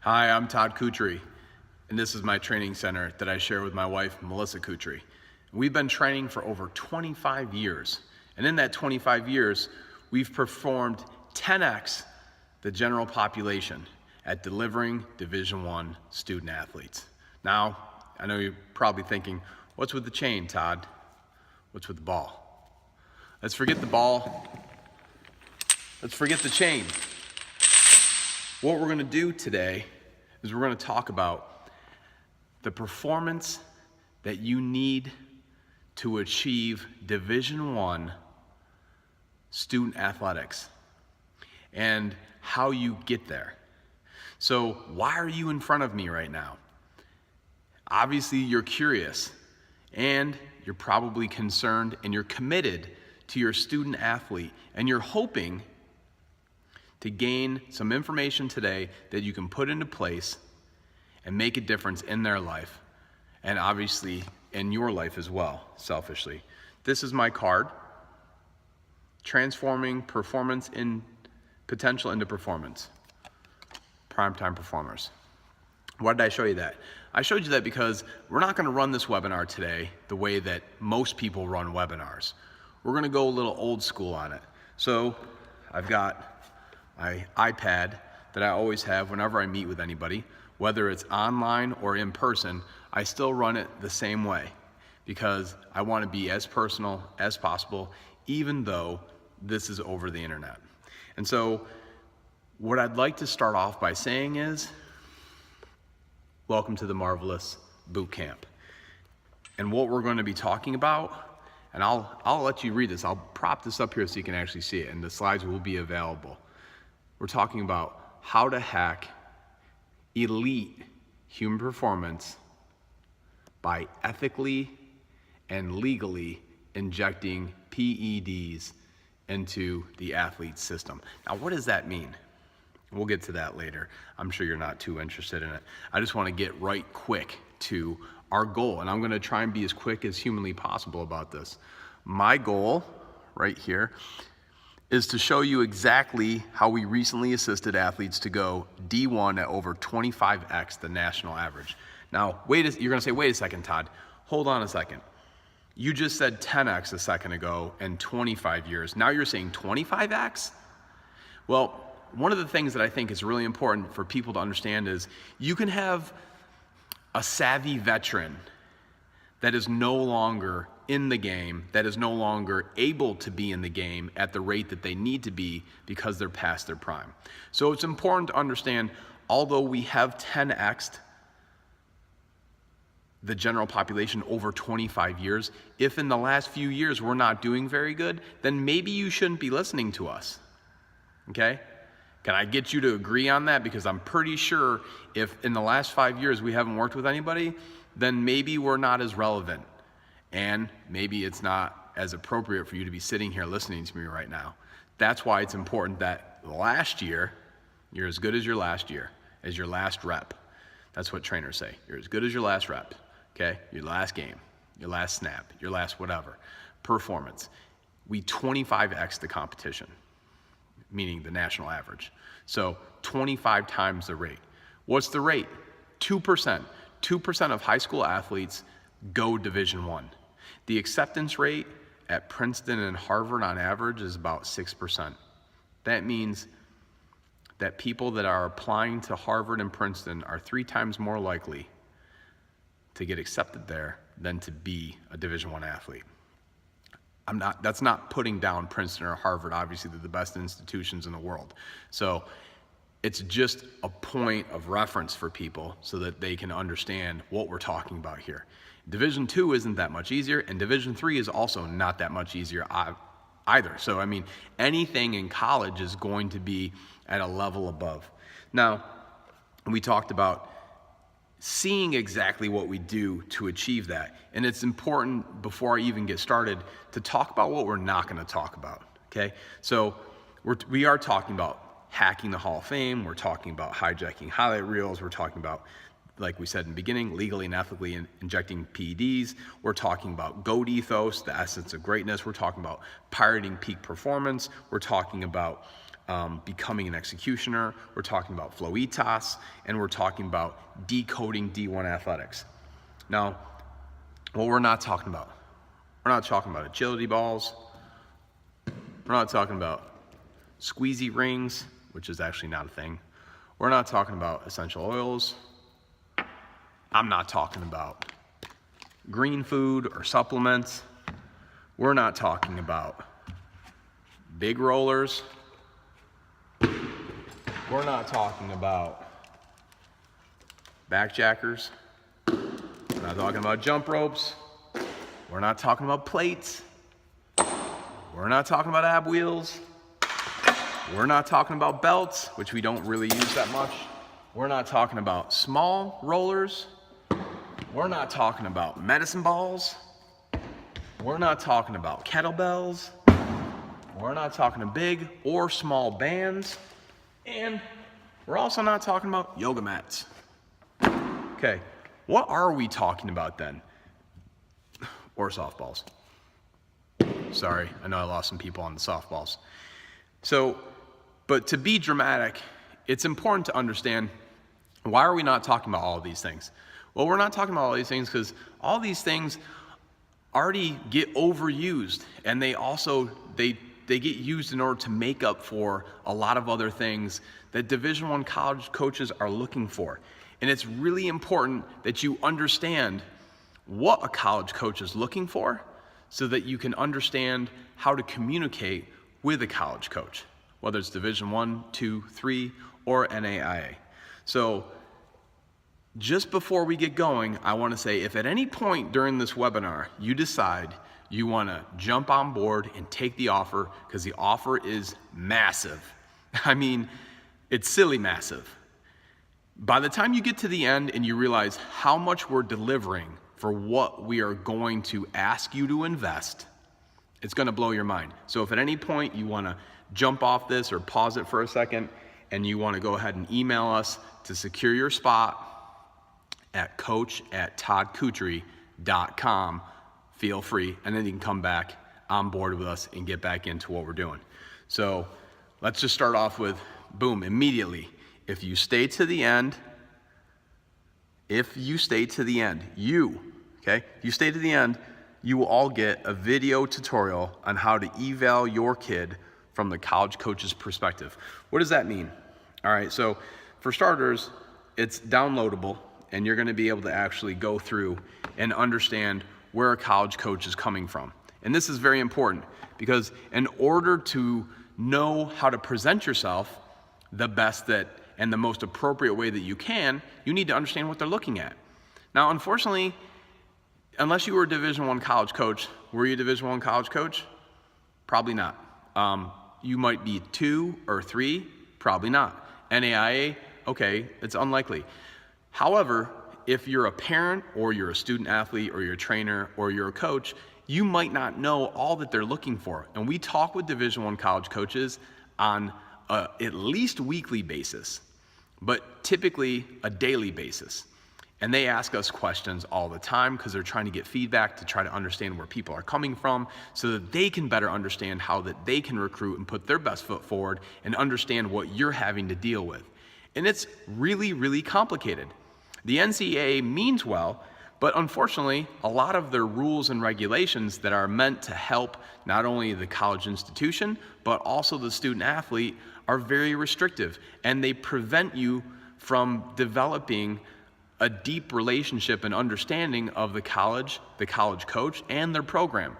Hi, I'm Todd Kutry, and this is my training center that I share with my wife, Melissa Kutry. We've been training for over 25 years, and in that 25 years, we've performed 10x the general population at delivering Division I student athletes. Now, I know you're probably thinking, what's with the chain, Todd? What's with the ball? Let's forget the ball. Let's forget the chain. What we're gonna do today is we're gonna talk about the performance that you need to achieve Division I student athletics and how you get there. So why are you in front of me right now? Obviously you're curious and you're probably concerned and you're committed to your student athlete and you're hoping to gain some information today that you can put into place and make a difference in their life and obviously in your life as well, selfishly. This is my card, transforming performance in potential into performance, primetime performers. Why did I show you that? I showed you that because we're not gonna run this webinar today the way that most people run webinars. We're gonna go a little old school on it. So I've got my iPad that I always have whenever I meet with anybody, whether it's online or in person, I still run it the same way because I want to be as personal as possible, even though this is over the internet. And so what I'd like to start off by saying is, welcome to the Marvelous Boot Camp. And what we're going to be talking about, and I'll let you read this, I'll prop this up here so you can actually see it, and the slides will be available. We're talking about how to hack elite human performance by ethically and legally injecting PEDs into the athlete system. Now, what does that mean? We'll get to that later. I'm sure you're not too interested in it. I just want to get right quick to our goal, and I'm going to try and be as quick as humanly possible about this. My goal right here is to show you exactly how we recently assisted athletes to go D1 at over 25x the national average. Now, you're gonna say, wait a second, Todd, hold on a second. You just said 10x a second ago and 25 years. Now you're saying 25x? Well, one of the things that I think is really important for people to understand is you can have a savvy veteran that is no longer in the game, that is no longer able to be in the game at the rate that they need to be because they're past their prime. So it's important to understand, although we have 10x'd the general population over 25 years, if in the last few years we're not doing very good, then maybe you shouldn't be listening to us, okay? Can I get you to agree on that? Because I'm pretty sure if in the last 5 years we haven't worked with anybody, then maybe we're not as relevant. And maybe it's not as appropriate for you to be sitting here listening to me right now. That's why it's important that last year, you're as good as your last year, as your last rep. That's what trainers say. You're as good as your last rep, okay? Your last game, your last snap, your last whatever. Performance. We 25x the competition, meaning the national average. So 25 times the rate. What's the rate? 2%. 2% of high school athletes go Division I. The acceptance rate at Princeton and Harvard on average is about 6%. That means that people that are applying to Harvard and Princeton are 3 times more likely to get accepted there than to be a Division I athlete. That's not putting down Princeton or Harvard. Obviously, they're the best institutions in the world. So it's just a point of reference for people so that they can understand what we're talking about here. Division II isn't that much easier, and Division III is also not that much easier either. So, I mean, anything in college is going to be at a level above. Now, we talked about seeing exactly what we do to achieve that. And it's important, before I even get started, to talk about what we're not gonna talk about, okay? So, we are talking about hacking the Hall of Fame, we're talking about hijacking highlight reels, we're talking about, like we said in the beginning, legally and ethically injecting PEDs. We're talking about GOAT ethos, the essence of greatness. We're talking about pirating peak performance. We're talking about becoming an executioner, we're talking about flowitas, and we're talking about decoding D1 athletics. Now, what we're not talking about agility balls, we're not talking about squeezy rings, which is actually not a thing. We're not talking about essential oils. I'm not talking about green food or supplements. We're not talking about big rollers. We're not talking about backjackers. We're not talking about jump ropes. We're not talking about plates. We're not talking about ab wheels. We're not talking about belts, which we don't really use that much. We're not talking about small rollers. We're not talking about medicine balls. We're not talking about kettlebells. We're not talking to big or small bands. And we're also not talking about yoga mats. Okay, what are we talking about then? Or softballs. Sorry, I know I lost some people on the softballs. But to be dramatic, it's important to understand, why are we not talking about all of these things? Well, we're not talking about all these things because all these things already get overused, and they get used in order to make up for a lot of other things that Division I college coaches are looking for. And it's really important that you understand what a college coach is looking for so that you can understand how to communicate with a college coach, whether it's Division I, II, III, or NAIA. So just before we get going, I want to say, if at any point during this webinar you decide you want to jump on board and take the offer, because the offer is massive. I mean, it's silly massive. By the time you get to the end and you realize how much we're delivering for what we are going to ask you to invest, it's going to blow your mind. So if at any point you want to jump off this or pause it for a second and you want to go ahead and email us to secure your spot at coach@toddcoutre.com, feel free, and then you can come back on board with us and get back into what we're doing. So let's just start off with, boom, immediately. If you stay to the end, you stay to the end, you will all get a video tutorial on how to eval your kid from the college coach's perspective. What does that mean? All right, so for starters, it's downloadable, and you're gonna be able to actually go through and understand where a college coach is coming from. And this is very important, because in order to know how to present yourself the best and the most appropriate way that you can, you need to understand what they're looking at. Now, unfortunately, unless you were a Division I college coach, were you a Division I college coach? Probably not. You might be 2 or 3, probably not. NAIA, okay, it's unlikely. However, if you're a parent or you're a student athlete or you're a trainer or you're a coach, you might not know all that they're looking for. And we talk with Division I college coaches on at least weekly basis, but typically a daily basis. And they ask us questions all the time because they're trying to get feedback to try to understand where people are coming from so that they can better understand how that they can recruit and put their best foot forward and understand what you're having to deal with. And it's really, really complicated. The NCAA means well, but unfortunately, a lot of their rules and regulations that are meant to help not only the college institution, but also the student athlete are very restrictive, and they prevent you from developing a deep relationship and understanding of the college coach, and their program.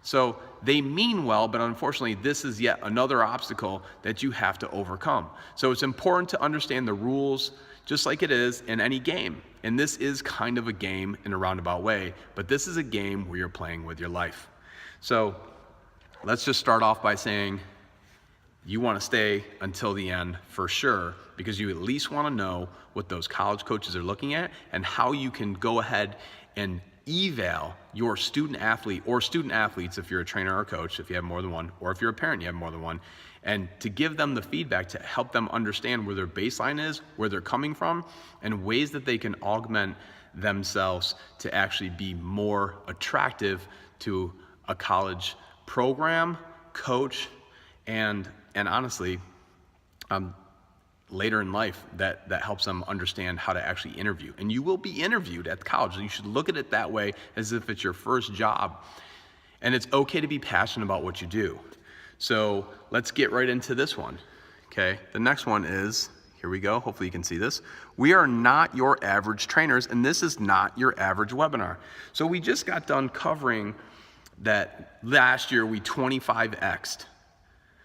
So they mean well, but unfortunately, this is yet another obstacle that you have to overcome. So it's important to understand the rules, just like it is in any game. And this is kind of a game in a roundabout way, but this is a game where you're playing with your life. So let's just start off by saying you want to stay until the end for sure, because you at least want to know what those college coaches are looking at and how you can go ahead and eval your student athlete, or student athletes if you're a trainer or a coach, if you have more than one, or if you're a parent, you have more than one, and to give them the feedback to help them understand where their baseline is, where they're coming from, and ways that they can augment themselves to actually be more attractive to a college program, coach, and honestly, later in life that helps them understand how to actually interview. And you will be interviewed at college. You should look at it that way, as if it's your first job. And it's okay to be passionate about what you do. So let's get right into this one. Okay, the next one is, here we go, hopefully you can see this. We are not your average trainers, and this is not your average webinar. So we just got done covering that last year we 25x'd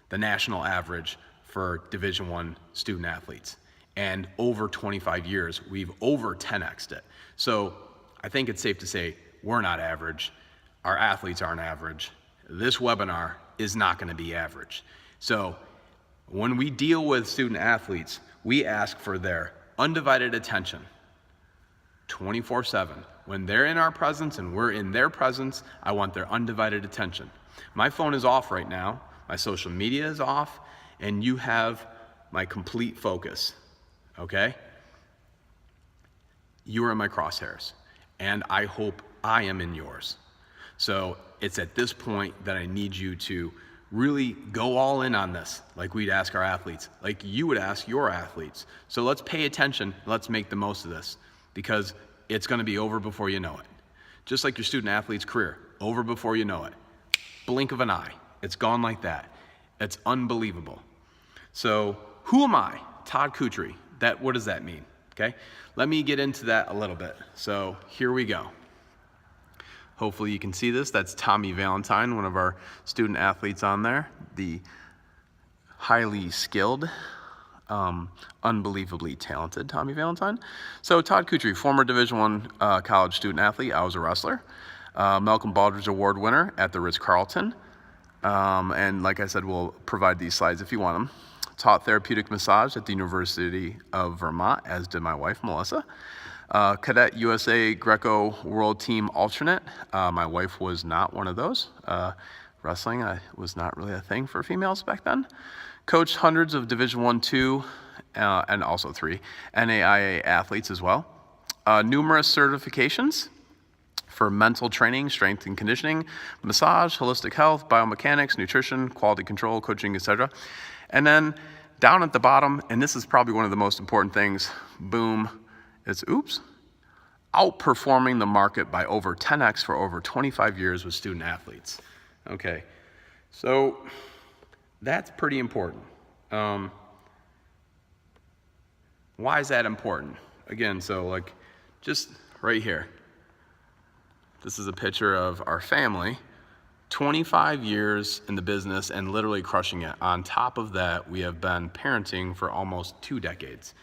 the national average for Division I student athletes. And over 25 years, we've over 10x'd it. So I think it's safe to say we're not average. Our athletes aren't average. This webinar is not gonna be average. So when we deal with student athletes, we ask for their undivided attention 24/7. When they're in our presence and we're in their presence, I want their undivided attention. My phone is off right now, my social media is off, and you have my complete focus, okay? You are in my crosshairs, and I hope I am in yours. So it's at this point that I need you to really go all in on this, like we'd ask our athletes, like you would ask your athletes. So let's pay attention, let's make the most of this, because it's gonna be over before you know it. Just like your student athlete's career, over before you know it. Blink of an eye, it's gone like that. It's unbelievable. So who am I? Todd Kutry. What does that mean? Okay, let me get into that a little bit. So here we go. Hopefully you can see this. That's Tommy Valentine, one of our student athletes on there. The highly skilled, unbelievably talented Tommy Valentine. So Todd Kutry, former Division I college student athlete. I was a wrestler. Malcolm Baldrige Award winner at the Ritz-Carlton. And like I said, we'll provide these slides if you want them. Taught therapeutic massage at the University of Vermont, as did my wife, Melissa. Cadet USA Greco World Team alternate. My wife was not one of those. Wrestling was not really a thing for females back then. Coached hundreds of Division I, II, and also III NAIA athletes as well. Numerous certifications for mental training, strength and conditioning, massage, holistic health, biomechanics, nutrition, quality control, coaching, etc. And then down at the bottom, and this is probably one of the most important things, boom, it's outperforming the market by over 10x for over 25 years with student athletes. Okay, so that's pretty important. Why is that important? Again, so like just right here. This is a picture of our family, 25 years in the business and literally crushing it. On top of that, we have been parenting for almost 2 decades.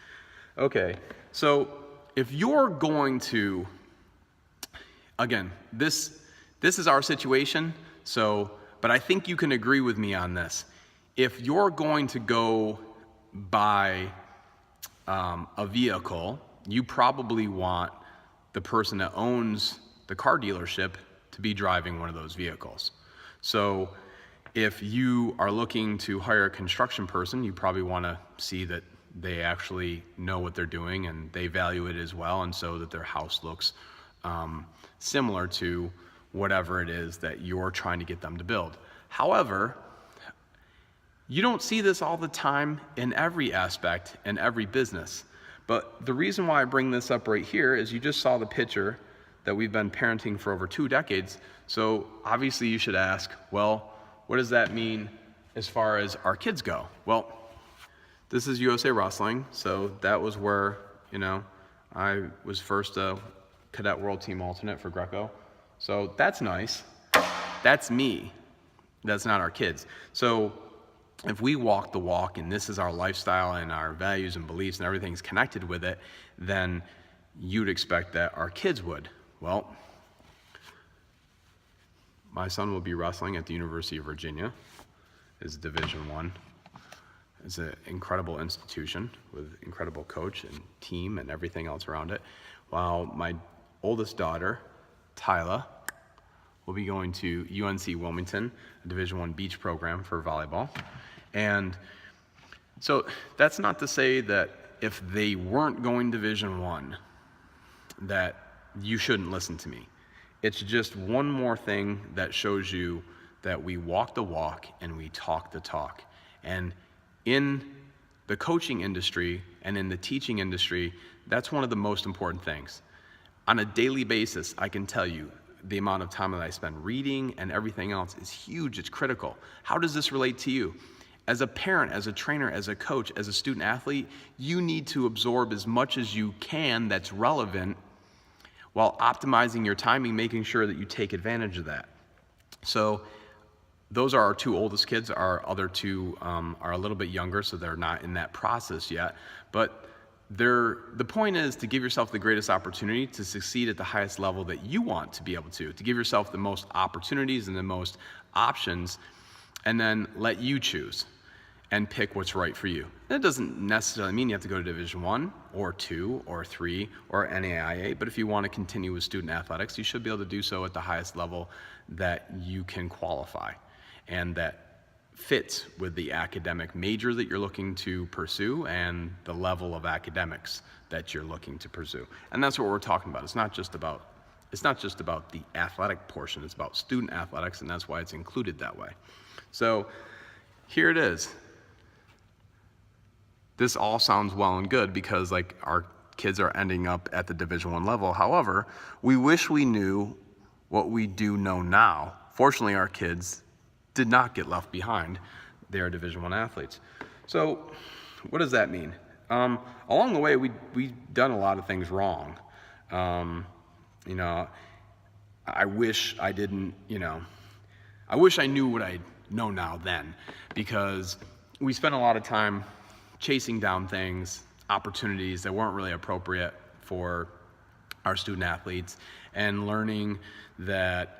Okay, so if you're going to, again, this is our situation, but I think you can agree with me on this. If you're going to go buy a vehicle, you probably want the person that owns the car dealership to be driving one of those vehicles. So if you are looking to hire a construction person, you probably want to see that they actually know what they're doing and they value it as well, and so that their house looks similar to whatever it is that you're trying to get them to build. However, you don't see this all the time in every aspect in every business. But the reason why I bring this up right here is you just saw the picture that we've been parenting for over 2 decades. So obviously you should ask, well, what does that mean as far as our kids go? Well, this is USA Wrestling, so that was where, I was first a cadet world team alternate for Greco. So that's nice. That's me. That's not our kids. So if we walk the walk and this is our lifestyle and our values and beliefs and everything's connected with it, then you'd expect that our kids would. Well, my son will be wrestling at the University of Virginia. It's Division I. It's an incredible institution with incredible coach and team and everything else around it. While my oldest daughter, Tyla, will be going to UNC Wilmington, a Division I beach program for volleyball. And so that's not to say that if they weren't going Division I, that you shouldn't listen to me. It's just one more thing that shows you that we walk the walk and we talk the talk. And in the coaching industry and in the teaching industry, that's one of the most important things. On a daily basis, I can tell you the amount of time that I spend reading and everything else is huge, it's critical. How does this relate to you? As a parent, as a trainer, as a coach, as a student athlete, you need to absorb as much as you can that's relevant while optimizing your timing, making sure that you take advantage of that. So those are our two oldest kids. Our other two are a little bit younger, so they're not in that process yet. But the point is to give yourself the greatest opportunity to succeed at the highest level that you want to be able to give yourself the most opportunities and the most options, and then let you choose and pick what's right for you. And it doesn't necessarily mean you have to go to Division I or II or III or NAIA, but if you want to continue with student athletics, you should be able to do so at the highest level that you can qualify and that fits with the academic major that you're looking to pursue and the level of academics that you're looking to pursue. And that's what we're talking about. It's not just about the athletic portion, it's about student athletics, and that's why it's included that way. So here it is. This all sounds well and good because like our kids are ending up at the Division I level. However, we wish we knew what we do know now. Fortunately, our kids did not get left behind. They are Division I athletes. So what does that mean? Along the way, we've done a lot of things wrong. I wish I didn't, I wish I knew what I know now then, because we spent a lot of time chasing down things, opportunities that weren't really appropriate for our student athletes, and learning that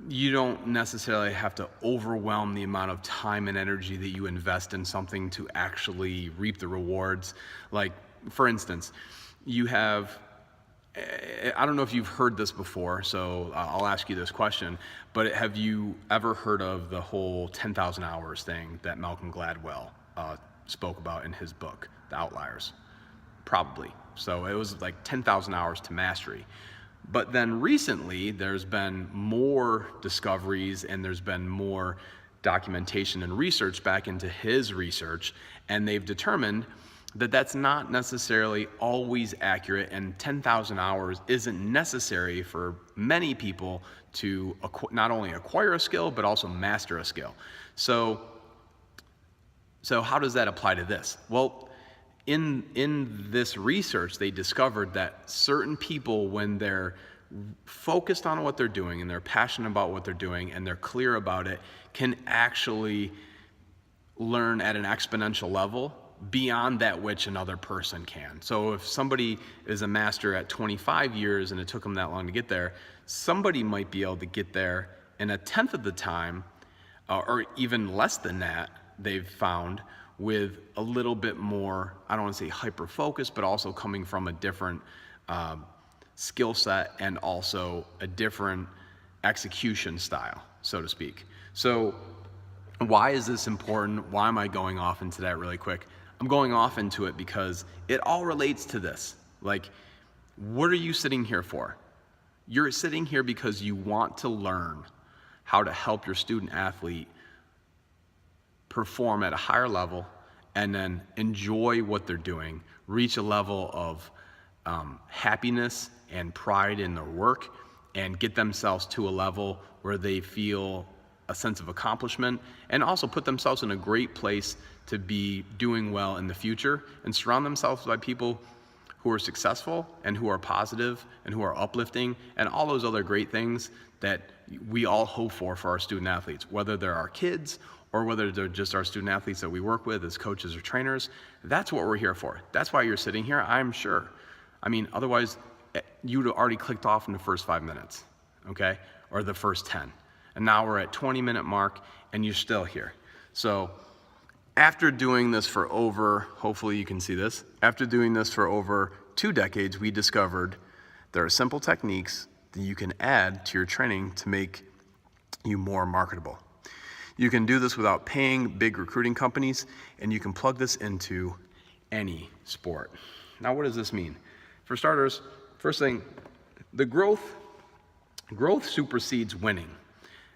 you don't necessarily have to overwhelm the amount of time and energy that you invest in something to actually reap the rewards. Like, for instance, you have, I don't know if you've heard this before, so I'll ask you this question, but have you ever heard of the whole 10,000 hours thing that Malcolm Gladwell spoke about in his book, The Outliers? Probably. So it was like 10,000 hours to mastery. But then recently, there's been more discoveries and there's been more documentation and research back into his research, and they've determined that that's not necessarily always accurate, and 10,000 hours isn't necessary for many people to not only acquire a skill, but also master a skill. So how does that apply to this? Well, in this research, they discovered that certain people, when they're focused on what they're doing and they're passionate about what they're doing and they're clear about it, can actually learn at an exponential level beyond that which another person can. So if somebody is a master at 25 years and it took them that long to get there, somebody might be able to get there in a tenth of the time, or even less than that, they've found, with a little bit more, I don't want to say hyper focus, but also coming from a different skill set and also a different execution style, so to speak. So why is this important? Why am I going off into that really quick? I'm going off into it because it all relates to this. Like, what are you sitting here for? You're sitting here because you want to learn how to help your student athlete perform at a higher level and then enjoy what they're doing, reach a level of happiness and pride in their work, and get themselves to a level where they feel a sense of accomplishment, and also put themselves in a great place to be doing well in the future, and surround themselves by people who are successful and who are positive and who are uplifting, and all those other great things that we all hope for our student athletes, whether they're our kids or whether they're just our student athletes that we work with as coaches or trainers. That's what we're here for. That's why you're sitting here, I'm sure. I mean, otherwise, you'd have already clicked off in the first 5 minutes, okay? Or the first 10. And now we're at 20-minute mark, and you're still here. So after doing this for over, hopefully you can see this, after doing this for over 2 decades, we discovered there are simple techniques that you can add to your training to make you more marketable. You can do this without paying big recruiting companies, and you can plug this into any sport. Now, what does this mean? For starters, first thing, the growth supersedes winning,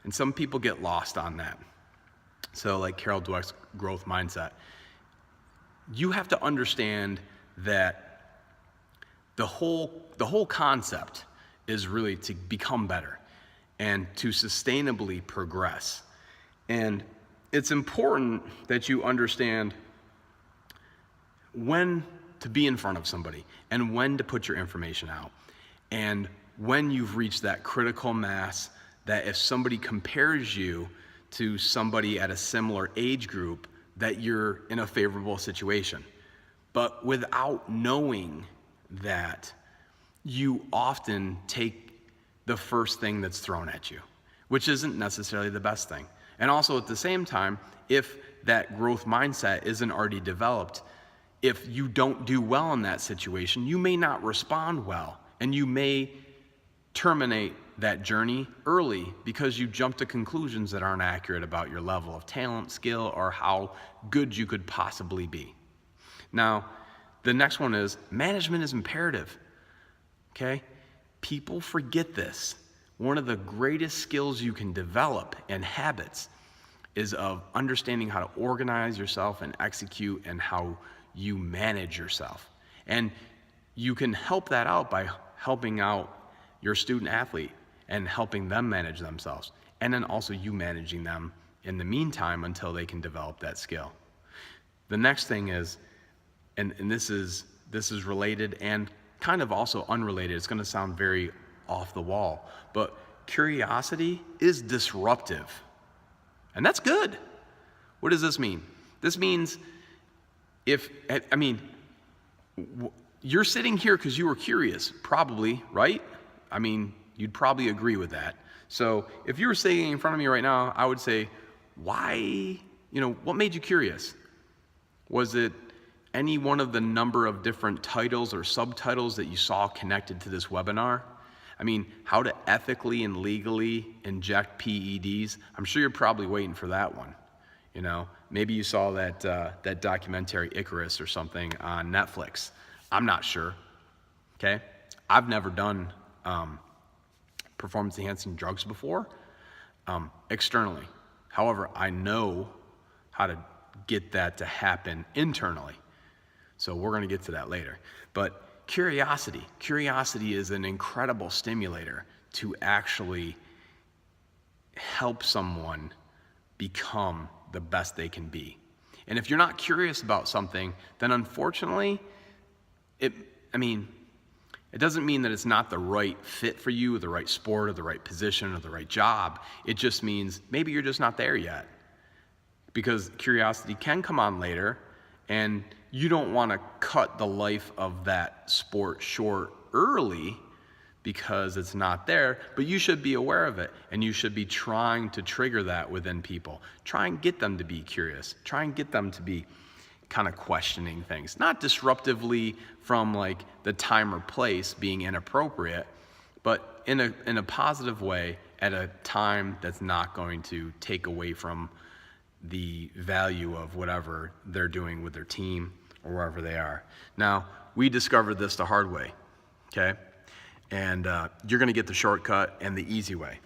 and some people get lost on that. So like Carol Dweck's growth mindset. you have to understand that the whole concept is really to become better and to sustainably progress. And it's important that you understand when to be in front of somebody and when to put your information out. And when you've reached that critical mass that if somebody compares you to somebody at a similar age group, that you're in a favorable situation. But without knowing that, you often take the first thing that's thrown at you, which isn't necessarily the best thing. And also at the same time, if that growth mindset isn't already developed, if you don't do well in that situation, you may not respond well, and you may terminate that journey early because you jump to conclusions that aren't accurate about your level of talent, skill, or how good you could possibly be. Now, the next one is management is imperative. Okay? People forget this. One of the greatest skills you can develop and habits is of understanding how to organize yourself and execute and how you manage yourself. And you can help that out by helping out your student athlete and helping them manage themselves. And then also you managing them in the meantime until they can develop that skill. The next thing is, and this is related and kind of also unrelated. It's going to sound very off the wall, but curiosity is disruptive. And that's good. What does this mean? This means you're sitting here because you were curious, probably, right? I mean, you'd probably agree with that. So if you were sitting in front of me right now, I would say, why, what made you curious? Was it any one of the number of different titles or subtitles that you saw connected to this webinar? I mean, how to ethically and legally inject PEDs? I'm sure you're probably waiting for that one. Maybe you saw that documentary Icarus or something on Netflix. I'm not sure. Okay, I've never done performance-enhancing drugs before externally. However, I know how to get that to happen internally. So we're going to get to that later. But curiosity is an incredible stimulator to actually help someone become the best they can be. And if you're not curious about something, then unfortunately, it doesn't mean that it's not the right fit for you, or the right sport, or the right position, or the right job. It just means maybe you're just not there yet. Because curiosity can come on later, and you don't want to cut the life of that sport short early because it's not there, but you should be aware of it, and you should be trying to trigger that within people. Try and get them to be curious. Try and get them to be kind of questioning things, not disruptively from like the time or place being inappropriate, but in a positive way at a time that's not going to take away from the value of whatever they're doing with their team or wherever they are. Now, we discovered this the hard way, okay? And you're gonna get the shortcut and the easy way.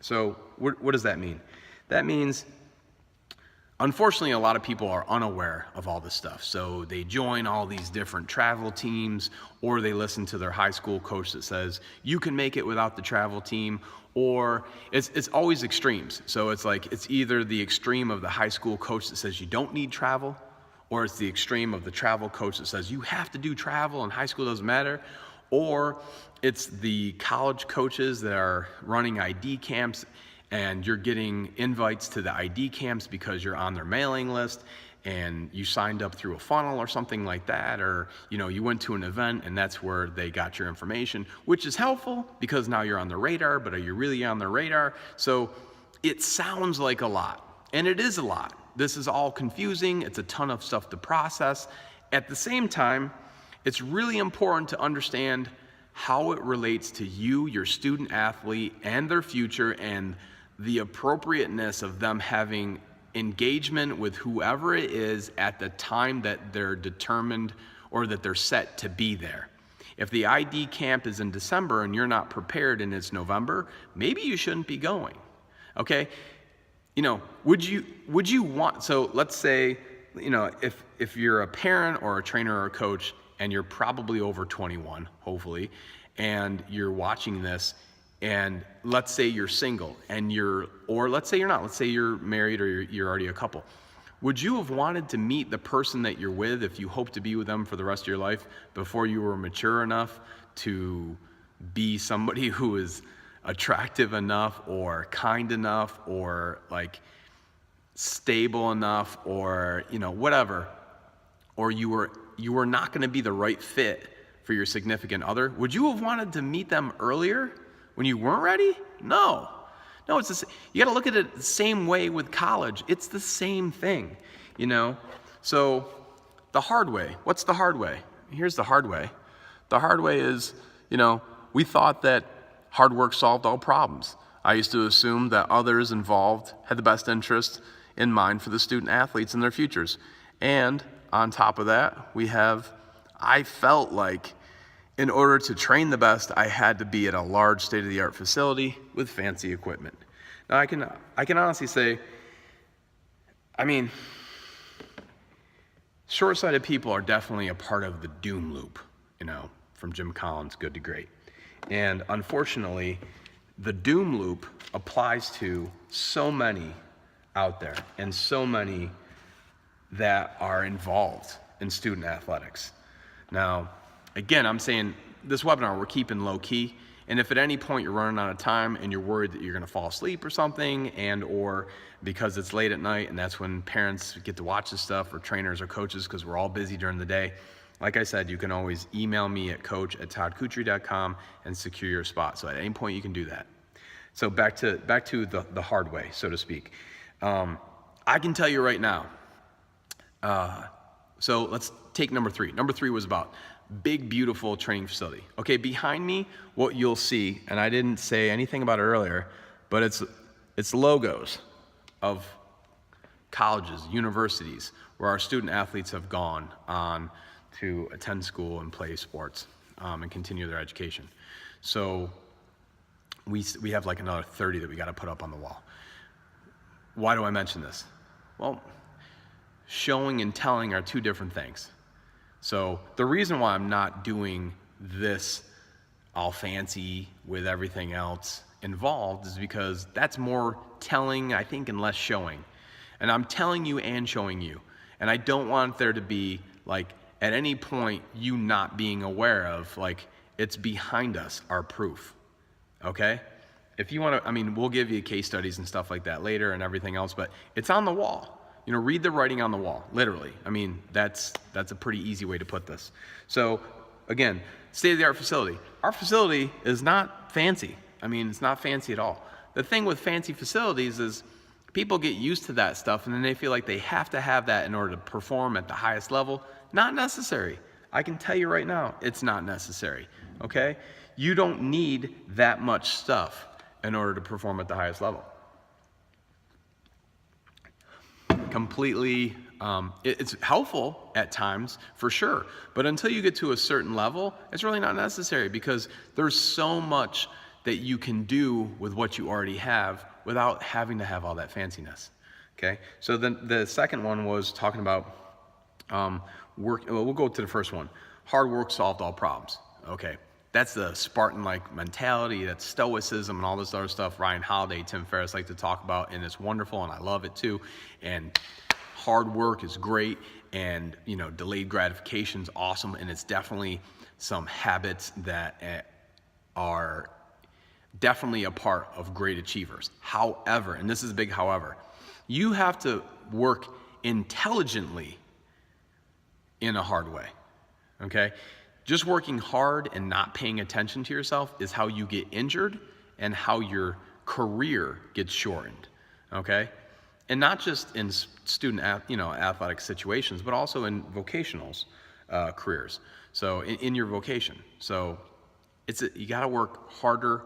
So what does that mean? That means, unfortunately, a lot of people are unaware of all this stuff. So they join all these different travel teams, or they listen to their high school coach that says, you can make it without the travel team, or it's always extremes. So it's like, it's either the extreme of the high school coach that says you don't need travel, or it's the extreme of the travel coach that says you have to do travel and high school doesn't matter, or it's the college coaches that are running ID camps and you're getting invites to the ID camps because you're on their mailing list and you signed up through a funnel or something like that, or you went to an event and that's where they got your information, which is helpful because now you're on the radar, but are you really on the radar? So it sounds like a lot, and it is a lot. This is all confusing. It's a ton of stuff to process. At the same time, it's really important to understand how it relates to you, your student athlete, and their future, and the appropriateness of them having engagement with whoever it is at the time that they're determined or that they're set to be there. If the ID camp is in December and you're not prepared and it's November, maybe you shouldn't be going, okay? Would you want, so let's say if you're a parent or a trainer or a coach and you're probably over 21, hopefully, and you're watching this, and let's say you're single or let's say you're not, let's say you're married or you're already a couple. Would you have wanted to meet the person that you're with, if you hope to be with them for the rest of your life, before you were mature enough to be somebody who is attractive enough or kind enough or like stable enough or whatever, or you were not going to be the right fit for your significant other? Would you have wanted to meet them earlier when you weren't ready? No, it's you got to look at it the same way with college. It's the same thing, So the hard way. What's the hard way? Here's the hard way. The hard way is, we thought that hard work solved all problems. I used to assume that others involved had the best interest in mind for the student athletes and their futures. And on top of that, I felt like in order to train the best, I had to be at a large state-of-the-art facility with fancy equipment. Now, I can honestly say, short-sighted people are definitely a part of the doom loop, from Jim Collins, Good to Great. And unfortunately, the doom loop applies to so many out there and so many that are involved in student athletics. Now, again, I'm saying this webinar, we're keeping low key. And if at any point you're running out of time and you're worried that you're going to fall asleep or something, or because it's late at night and that's when parents get to watch this stuff, or trainers or coaches, because we're all busy during the day, like I said, you can always email me at coach@toddkutry.com and secure your spot. So at any point you can do that. So back to the hard way, so to speak. I can tell you right now. So let's take number 3. Number 3 was about big, beautiful training facility. Okay, behind me, what you'll see, and I didn't say anything about it earlier, but it's logos of colleges, universities, where our student athletes have gone on to attend school and play sports and continue their education. So we have like another 30 that we got to put up on the wall. Why do I mention this? Well, showing and telling are two different things. So the reason why I'm not doing this all fancy with everything else involved is because that's more telling, I think, and less showing. And I'm telling you and showing you. And I don't want there to be, like, at any point you not being aware of, like, it's behind us, our proof. Okay? If you want to, we'll give you case studies and stuff like that later and everything else, but it's on the wall. Read the writing on the wall, literally. That's a pretty easy way to put this. So, again, state-of-the-art facility. Our facility is not fancy. It's not fancy at all. The thing with fancy facilities is people get used to that stuff and then they feel like they have to have that in order to perform at the highest level. Not necessary. I can tell you right now, it's not necessary, okay? You don't need that much stuff in order to perform at the highest level. Completely, it's helpful at times, for sure, but until you get to a certain level, it's really not necessary because there's so much that you can do with what you already have without having to have all that fanciness, okay? So then the second one was talking about work. Well, we'll go to the first one. Hard work solved all problems, okay? That's the Spartan-like mentality, that's stoicism and all this other stuff Ryan Holiday, Tim Ferriss like to talk about, and it's wonderful and I love it too. And hard work is great, and delayed gratification is awesome, and it's definitely some habits that are definitely a part of great achievers. However, and this is a big however, you have to work intelligently in a hard way, okay? Just working hard and not paying attention to yourself is how you get injured and how your career gets shortened, okay? And not just in student, athletic situations, but also in vocationals careers. So in your vocation. So you got to work harder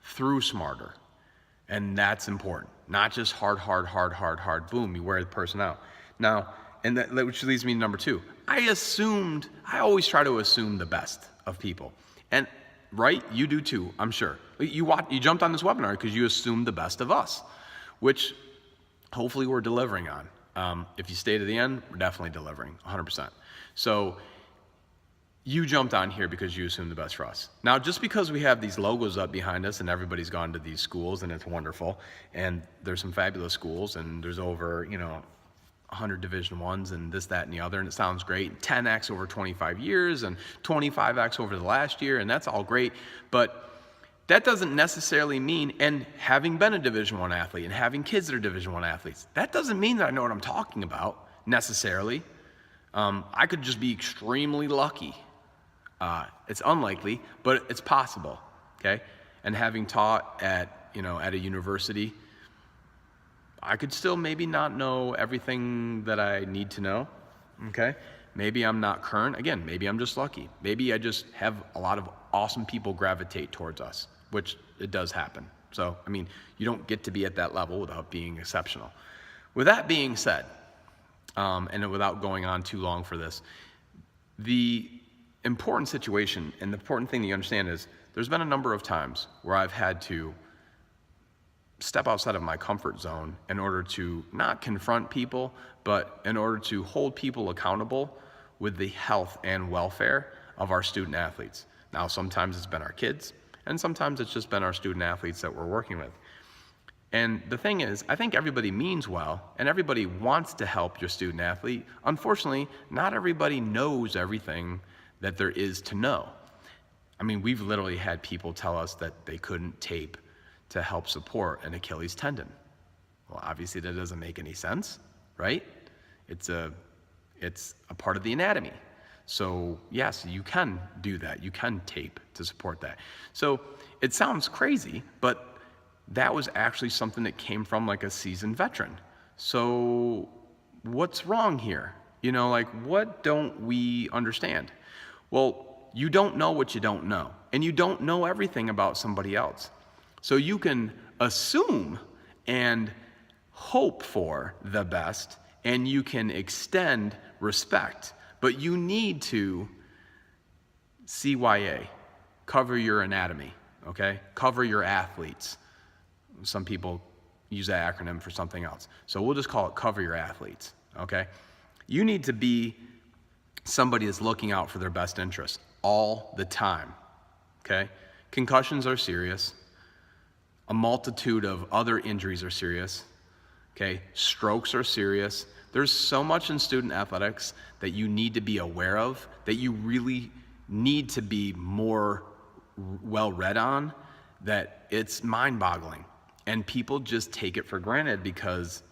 through smarter, and that's important. Not just hard, boom, you wear the person out. Now, and that which leads me to number 2. I always try to assume the best of people. And right, you do too, I'm sure. You jumped on this webinar because you assumed the best of us, which hopefully we're delivering on. If you stay to the end, we're definitely delivering 100%. So you jumped on here because you assume the best for us. Now, just because we have these logos up behind us and everybody's gone to these schools and it's wonderful, and there's some fabulous schools and there's over, 100 Division I's and this, that, and the other, and it sounds great. 10x over 25 years and 25x over the last year, and that's all great. But that doesn't necessarily mean, and having been a Division I athlete and having kids that are Division I athletes, that doesn't mean that I know what I'm talking about necessarily. I could just be extremely lucky. It's unlikely, but it's possible, okay? And having taught at a university, I could still maybe not know everything that I need to know, okay? Maybe I'm not current. Again, maybe I'm just lucky. Maybe I just have a lot of awesome people gravitate towards us, which it does happen. So, you don't get to be at that level without being exceptional. With that being said, and without going on too long for this, the important situation and the important thing that you understand is there's been a number of times where I've had to step outside of my comfort zone in order to not confront people, but in order to hold people accountable with the health and welfare of our student athletes. Now, sometimes it's been our kids, and sometimes it's just been our student athletes that we're working with. And the thing is, I think everybody means well, and everybody wants to help your student athlete. Unfortunately, not everybody knows everything that there is to know. We've literally had people tell us that they couldn't tape to help support an Achilles tendon. Well, obviously that doesn't make any sense, right? It's a part of the anatomy. So yes, you can do that. You can tape to support that. So it sounds crazy, but that was actually something that came from like a seasoned veteran. So what's wrong here? What don't we understand? Well, you don't know what you don't know, and you don't know everything about somebody else. So you can assume and hope for the best, and you can extend respect, but you need to CYA, cover your anatomy, okay? Cover your athletes. Some people use that acronym for something else. So we'll just call it cover your athletes, okay? You need to be somebody that's looking out for their best interests all the time, okay? Concussions are serious. A multitude of other injuries are serious, okay? Strokes are serious. There's so much in student athletics that you need to be aware of, that you really need to be more well-read on, that it's mind-boggling. And people just take it for granted because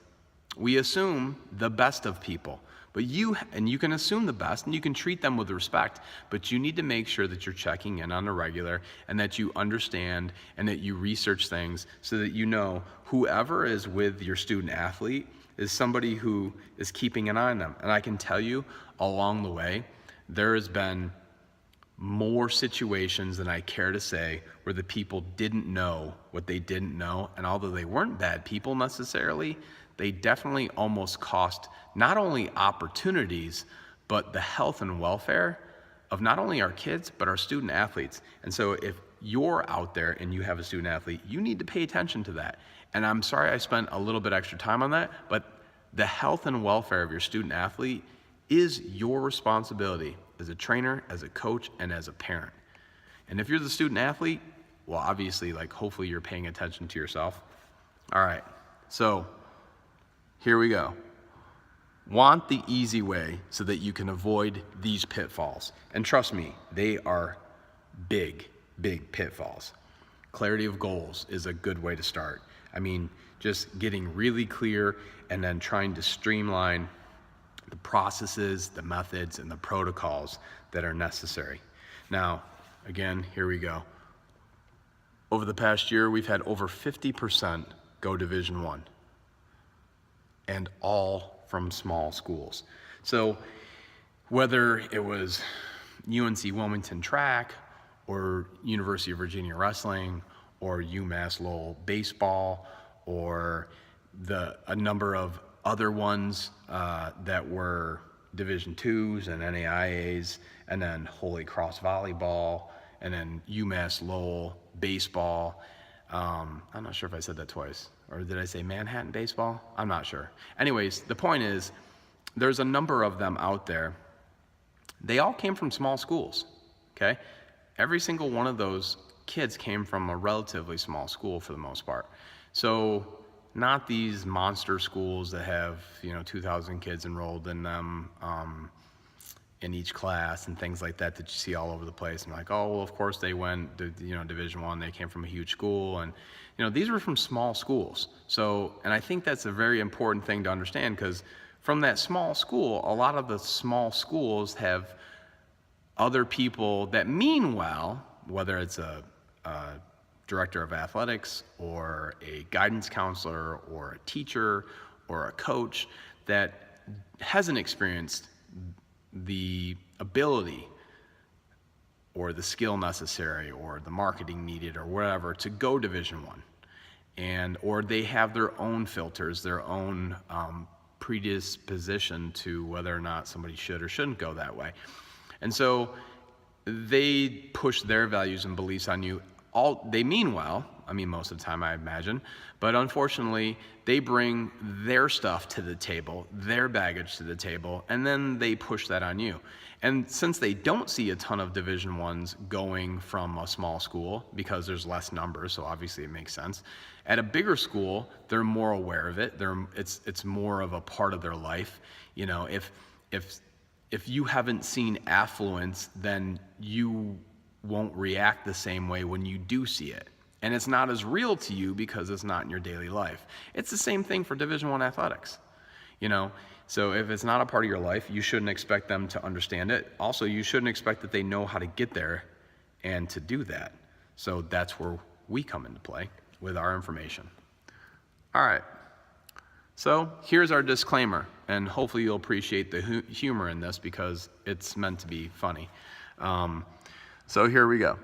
we assume the best of people. But you can assume the best and you can treat them with respect, but you need to make sure that you're checking in on a regular and that you understand and that you research things so that you know whoever is with your student athlete is somebody who is keeping an eye on them. And I can tell you along the way, there has been more situations than I care to say where the people didn't know what they didn't know. And although they weren't bad people necessarily, they definitely almost cost not only opportunities, but the health and welfare of not only our kids, but our student athletes. And so if you're out there and you have a student athlete, you need to pay attention to that. And I'm sorry I spent a little bit extra time on that, but the health and welfare of your student athlete is your responsibility as a trainer, as a coach, and as a parent. And if you're the student athlete, well, obviously, hopefully you're paying attention to yourself. All right, so here we go. Want the easy way so that you can avoid these pitfalls. And trust me, they are big, big pitfalls. Clarity of goals is a good way to start. Just getting really clear and then trying to streamline the processes, the methods, and the protocols that are necessary. Now, again, here we go. Over the past year, we've had over 50% go Division I, and all from small schools. So whether it was UNC Wilmington track or University of Virginia wrestling or UMass Lowell baseball or a number of other ones that were Division IIs and NAIAs, and then Holy Cross volleyball, and then UMass Lowell baseball, I'm not sure if I said that twice, or did I say Manhattan baseball? I'm not sure. Anyways, the point is, there's a number of them out there. They all came from small schools, okay? Every single one of those kids came from a relatively small school for the most part. So not these monster schools that have, 2,000 kids enrolled in them in each class and things like that you see all over the place. And like, oh, well, of course they went to, Division I, they came from a huge school. And, these were from small schools. So, and I think that's a very important thing to understand, because from that small school, a lot of the small schools have other people that mean well, whether it's a director of athletics or a guidance counselor or a teacher or a coach that hasn't experienced the ability or the skill necessary or the marketing needed or whatever to go Division I, or they have their own filters, their own predisposition to whether or not somebody should or shouldn't go that way. And so they push their values and beliefs on you. They mean well, most of the time I imagine, but unfortunately they bring their stuff to the table, their baggage to the table, and then they push that on you. And since they don't see a ton of Division I's going from a small school, because there's less numbers, so obviously it makes sense. At a bigger school, they're more aware of it. It's more of a part of their life. If you haven't seen affluence, then you won't react the same way when you do see it. And it's not as real to you because it's not in your daily life. It's the same thing for Division I athletics. So if it's not a part of your life, you shouldn't expect them to understand it. Also, you shouldn't expect that they know how to get there and to do that. So that's where we come into play with our information. All right. So here's our disclaimer, and hopefully you'll appreciate the humor in this because it's meant to be funny. So here we go.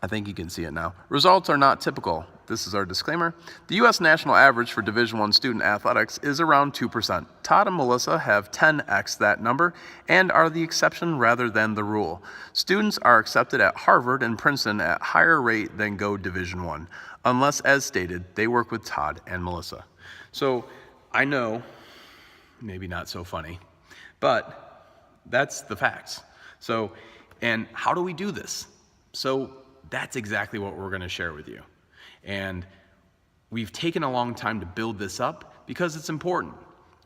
I think you can see it now. Results are not typical. This is our disclaimer. The U.S. national average for Division I student athletics is around 2%. Todd and Melissa have 10x that number and are the exception rather than the rule. Students are accepted at Harvard and Princeton at higher rate than go Division I, unless, as stated, they work with Todd and Melissa. So I know, maybe not so funny, but that's the facts. So, and how do we do this? So that's exactly what we're going to share with you. And we've taken a long time to build this up because it's important.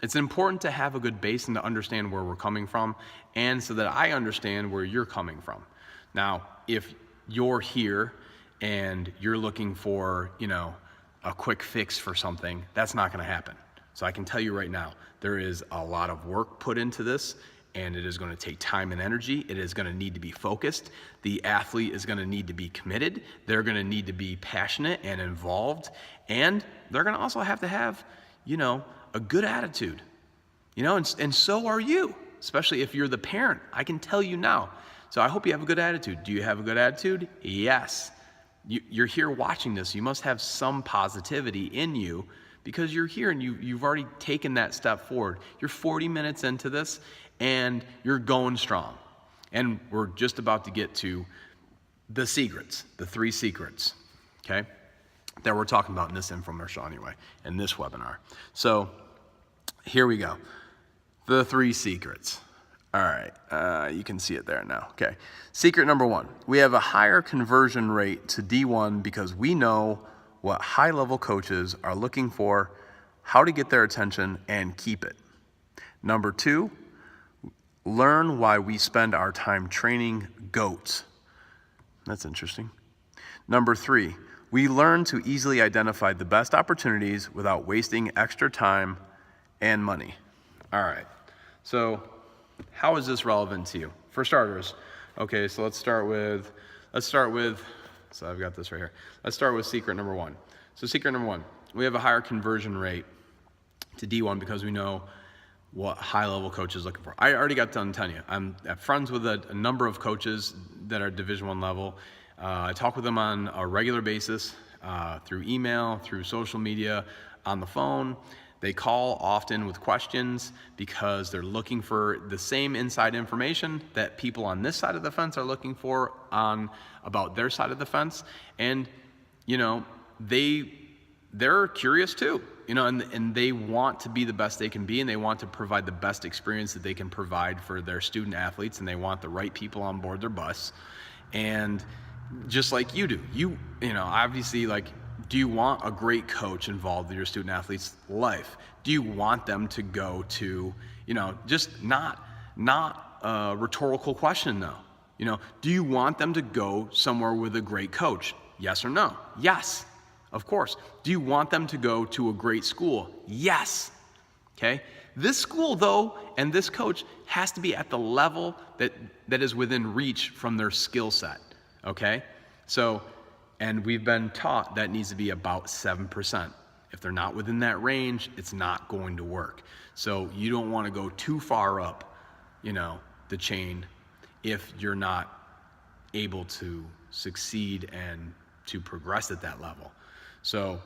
It's important to have a good base and to understand where we're coming from, and so that I understand where you're coming from. Now, if you're here and you're looking for, a quick fix for something, that's not going to happen. So I can tell you right now, there is a lot of work put into this, and it is going to take time and energy. It is going to need to be focused. The athlete is going to need to be committed. They're going to need to be passionate and involved, and they're going to also have to have, a good attitude, and so are you, especially if you're the parent. I can tell you now. So I hope you have a good attitude. Do you have a good attitude? Yes. You're here watching this. You must have some positivity in you because you're here and you've already taken that step forward. You're 40 minutes into this and you're going strong. And we're just about to get to the secrets, the 3 secrets, okay, that we're talking about in this infomercial anyway, in this webinar. So here we go. The 3 secrets. All right, you can see it there now. Okay, secret number 1, we have a higher conversion rate to D1 because we know what high-level coaches are looking for, how to get their attention, and keep it. Number 2, learn why we spend our time training goats. That's interesting. Number 3, we learn to easily identify the best opportunities without wasting extra time and money. All right, so how is this relevant to you? For starters, okay, so let's start with, so I've got this right here. Let's start with secret number 1. So secret number 1, we have a higher conversion rate to D1 because we know what high-level coach is looking for. I already got done telling you, I'm friends with a number of coaches that are Division I level. I talk with them on a regular basis through email, through social media, on the phone. They call often with questions because they're looking for the same inside information that people on this side of the fence are looking for about their side of the fence. And, they're curious too, and they want to be the best they can be, and they want to provide the best experience that they can provide for their student athletes, and they want the right people on board their bus. And just like you do, obviously, like, do you want a great coach involved in your student athlete's life? Do you want them to go to, just not a rhetorical question though. Do you want them to go somewhere with a great coach? Yes or no? Yes, of course. Do you want them to go to a great school? Yes. Okay? This school, though, and this coach has to be at the level that is within reach from their skill set. Okay? So, and we've been taught that needs to be about 7%. If they're not within that range, it's not going to work. So you don't want to go too far up, the chain if you're not able to succeed and to progress at that level. So,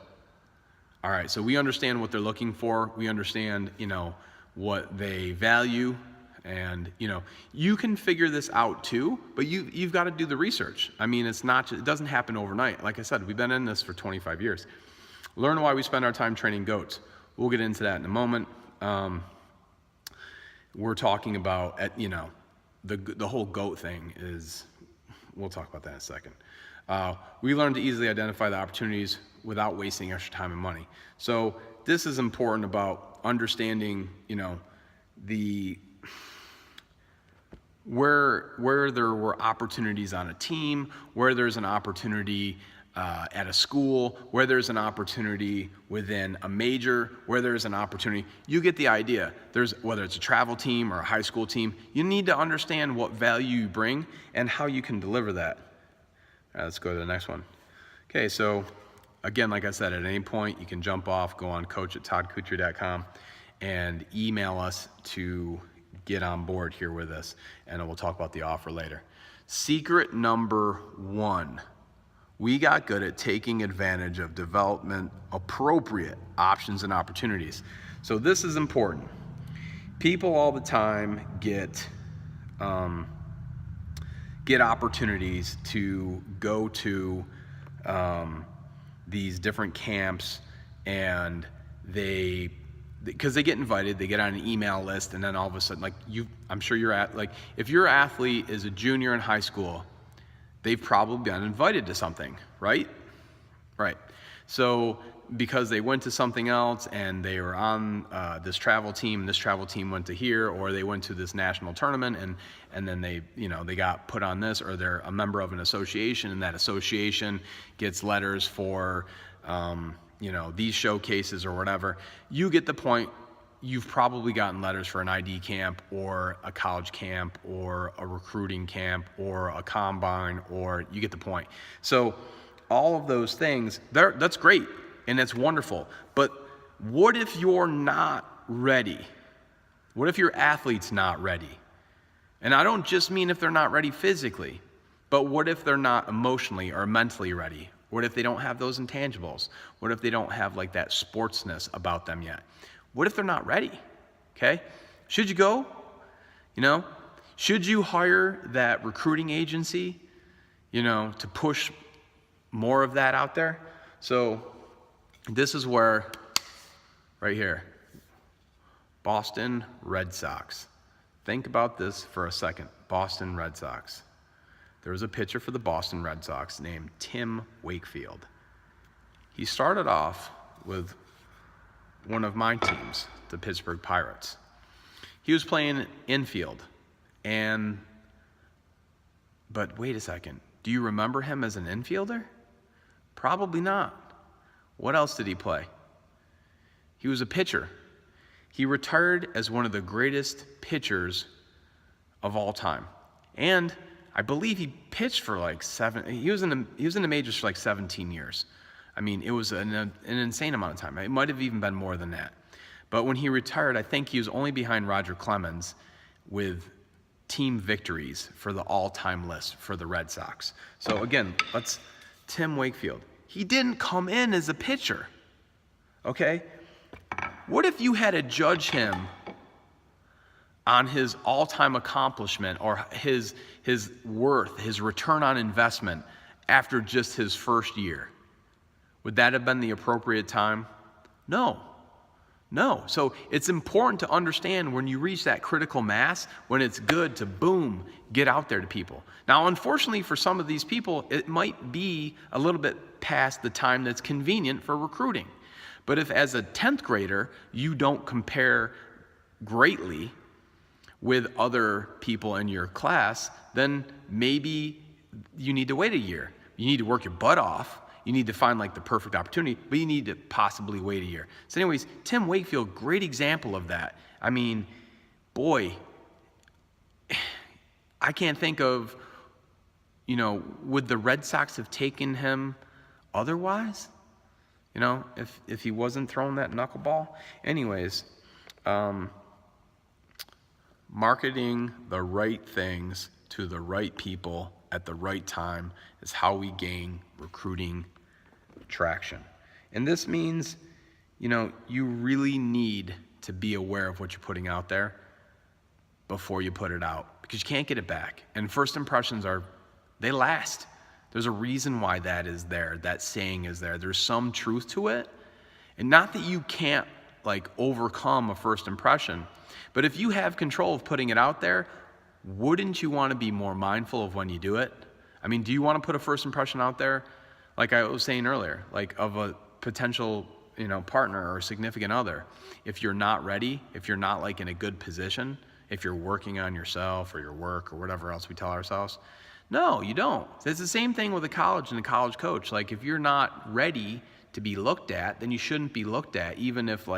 all right, so we understand what they're looking for. We understand, what they value. And, you can figure this out too, but you've got to do the research. I mean, it doesn't happen overnight. Like I said, we've been in this for 25 years. Learn why we spend our time training goats. We'll get into that in a moment. We're talking about, the whole goat thing we'll talk about that in a second. We learn to easily identify the opportunities without wasting extra time and money. So this is important about understanding, where there were opportunities on a team, where there's an opportunity at a school, where there's an opportunity within a major, where there's an opportunity. You get the idea. Whether it's a travel team or a high school team, you need to understand what value you bring and how you can deliver that. All right, let's go to the next one. Okay, so again, like I said, at any point you can jump off, go on coach@toddkutcher.com and email us to get on board here with us, and we'll talk about the offer later. Secret number 1. We got good at taking advantage of development appropriate options and opportunities. So this is important. People all the time get opportunities to go to these different camps, and because they get invited, they get on an email list, and then all of a sudden, I'm sure if your athlete is a junior in high school, they've probably been invited to something, right? Right. So because they went to something else and they were on this travel team went to here, or they went to this national tournament and then they got put on this, or they're a member of an association, and that association gets letters for these showcases or whatever. You get the point. You've probably gotten letters for an ID camp or a college camp or a recruiting camp or a combine, or you get the point. So all of those things, that's great and that's wonderful. But what if you're not ready? What if your athlete's not ready? And I don't just mean if they're not ready physically, but what if they're not emotionally or mentally ready? What if they don't have those intangibles? What if they don't have that sportsness about them yet? What if they're not ready? Okay? Should you go? Should you hire that recruiting agency, to push more of that out there? So this is where, right here, Boston Red Sox. Think about this for a second. Boston Red Sox. There was a pitcher for the Boston Red Sox named Tim Wakefield. He started off with one of my teams, the Pittsburgh Pirates. He was playing infield, but wait a second. Do you remember him as an infielder? Probably not. What else did he play? He was a pitcher. He retired as one of the greatest pitchers of all time. And I believe he pitched for he was in the majors for 17 years. I mean, it was an insane amount of time. It might have even been more than that. But when he retired, I think he was only behind Roger Clemens with team victories for the all-time list for the Red Sox. So again, Tim Wakefield. He didn't come in as a pitcher, okay? What if you had to judge him on his all-time accomplishment or his worth, his return on investment after just his first year? Would that have been the appropriate time? No. No. So it's important to understand when you reach that critical mass, when it's good to, boom, get out there to people. Now, unfortunately for some of these people, it might be a little bit past the time that's convenient for recruiting. But if as a 10th grader, you don't compare greatly with other people in your class, then maybe you need to wait a year. You need to work your butt off. You need to find like the perfect opportunity, but you need to possibly wait a year. So anyways, Tim Wakefield, great example of that. I mean, boy, I can't think of, would the Red Sox have taken him otherwise? If he wasn't throwing that knuckleball? Anyways, marketing the right things to the right people at the right time is how we gain recruiting traction. And this means, you really need to be aware of what you're putting out there before you put it out, because you can't get it back. And first impressions they last. There's a reason why that is there. That saying is there. There's some truth to it. And not that you can't overcome a first impression, but if you have control of putting it out there, wouldn't you want to be more mindful of when you do it? I mean, do you want to put a first impression out there, like I was saying earlier, of a potential, partner or significant other? If you're not ready, if you're not in a good position, if you're working on yourself or your work or whatever else we tell ourselves, no, you don't. It's the same thing with a college and a college coach. If you're not ready to be looked at, then you shouldn't be looked at, even if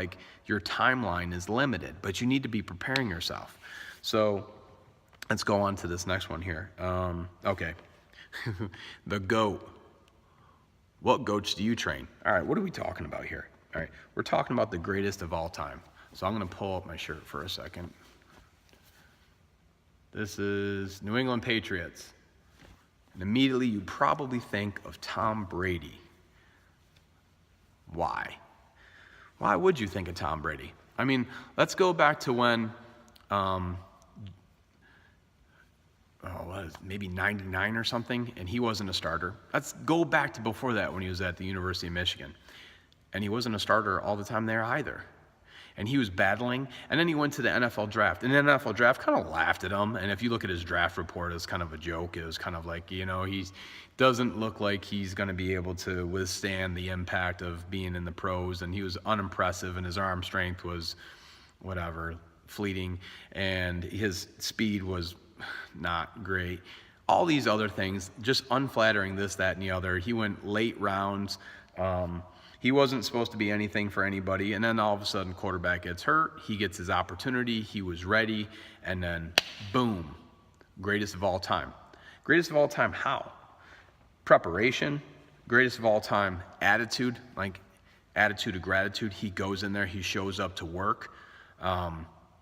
your timeline is limited, but you need to be preparing yourself. So let's go on to this next one here. Okay. The GOAT. What goats do you train? All right, what are we talking about here? All right, we're talking about the greatest of all time. So I'm going to pull up my shirt for a second. This is New England Patriots. And immediately you probably think of Tom Brady. Why? Why would you think of Tom Brady? I mean, let's go back to when maybe 99 or something, and he wasn't a starter. Let's go back to before that when he was at the University of Michigan. And he wasn't a starter all the time there either. And he was battling, and then he went to the NFL draft. And the NFL draft kind of laughed at him, and if you look at his draft report, it's kind of a joke. It was kind of he doesn't look like he's going to be able to withstand the impact of being in the pros, and he was unimpressive, and his arm strength was fleeting, and his speed was not great. All these other things, just unflattering, this, that, and the other. He went late rounds. He wasn't supposed to be anything for anybody, and then all of a sudden, quarterback gets hurt. He gets his opportunity. He was ready, and then, boom, greatest of all time. Greatest of all time, how? Preparation. Greatest of all time, attitude, attitude of gratitude. He goes in there. He shows up to work.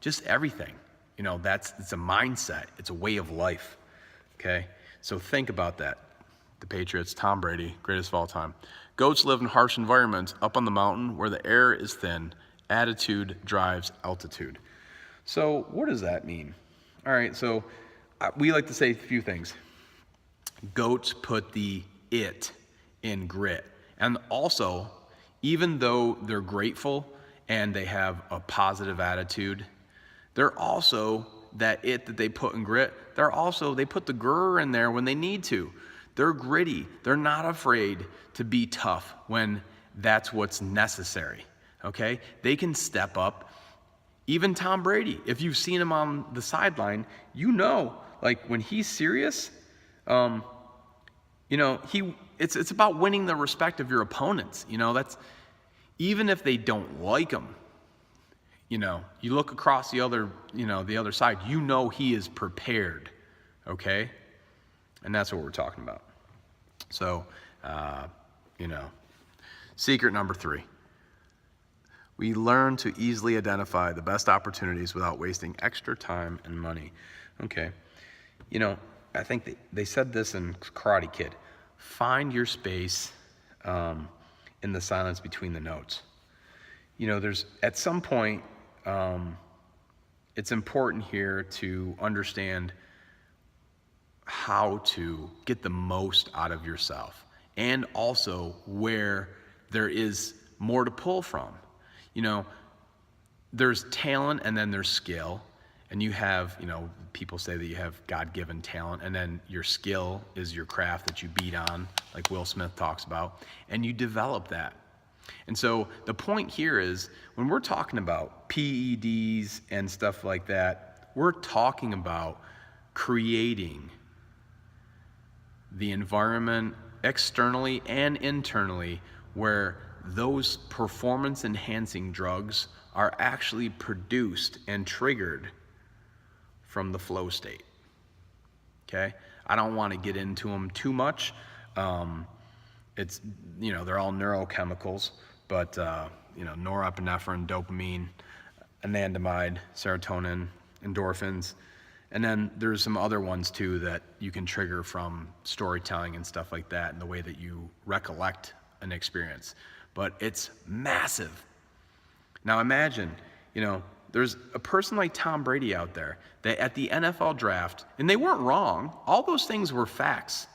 Just everything. It's a mindset. It's a way of life. Okay? So think about that. The Patriots, Tom Brady, greatest of all time. Goats live in harsh environments up on the mountain where the air is thin. Attitude drives altitude. So what does that mean? All right, so we like to say a few things. Goats put the it in grit. And also, even though they're grateful and they have a positive attitude, they're also that it that they put in grit. They put the grr in there when they need to. They're gritty. They're not afraid to be tough when that's what's necessary, okay? They can step up. Even Tom Brady, if you've seen him on the sideline, when he's serious, it's about winning the respect of your opponents. That's even if they don't like him. You look across the other side, he is prepared, okay? And that's what we're talking about. So, secret number 3. We learn to easily identify the best opportunities without wasting extra time and money. Okay. I think they said this in Karate Kid. Find your space in the silence between the notes. There's at some point, it's important here to understand how to get the most out of yourself, and also where there is more to pull from. You know, there's talent and then there's skill. And you have, you know, people say that you have God-given talent, and then your skill is your craft that you beat on, like Will Smith talks about, and you develop that. And so the point here is, when we're talking about PEDs and stuff like that, we're talking about creating the environment externally and internally where those performance-enhancing drugs are actually produced and triggered from the flow state. Okay? I don't want to get into them too much. It's, you know, they're all neurochemicals, but, you know, norepinephrine, dopamine, anandamide, serotonin, endorphins. And then there's some other ones too that you can trigger from storytelling and stuff like that, and the way that you recollect an experience. But it's massive. Now imagine, you know, there's a person like Tom Brady out there that at the NFL draft, and they weren't wrong, all those things were facts.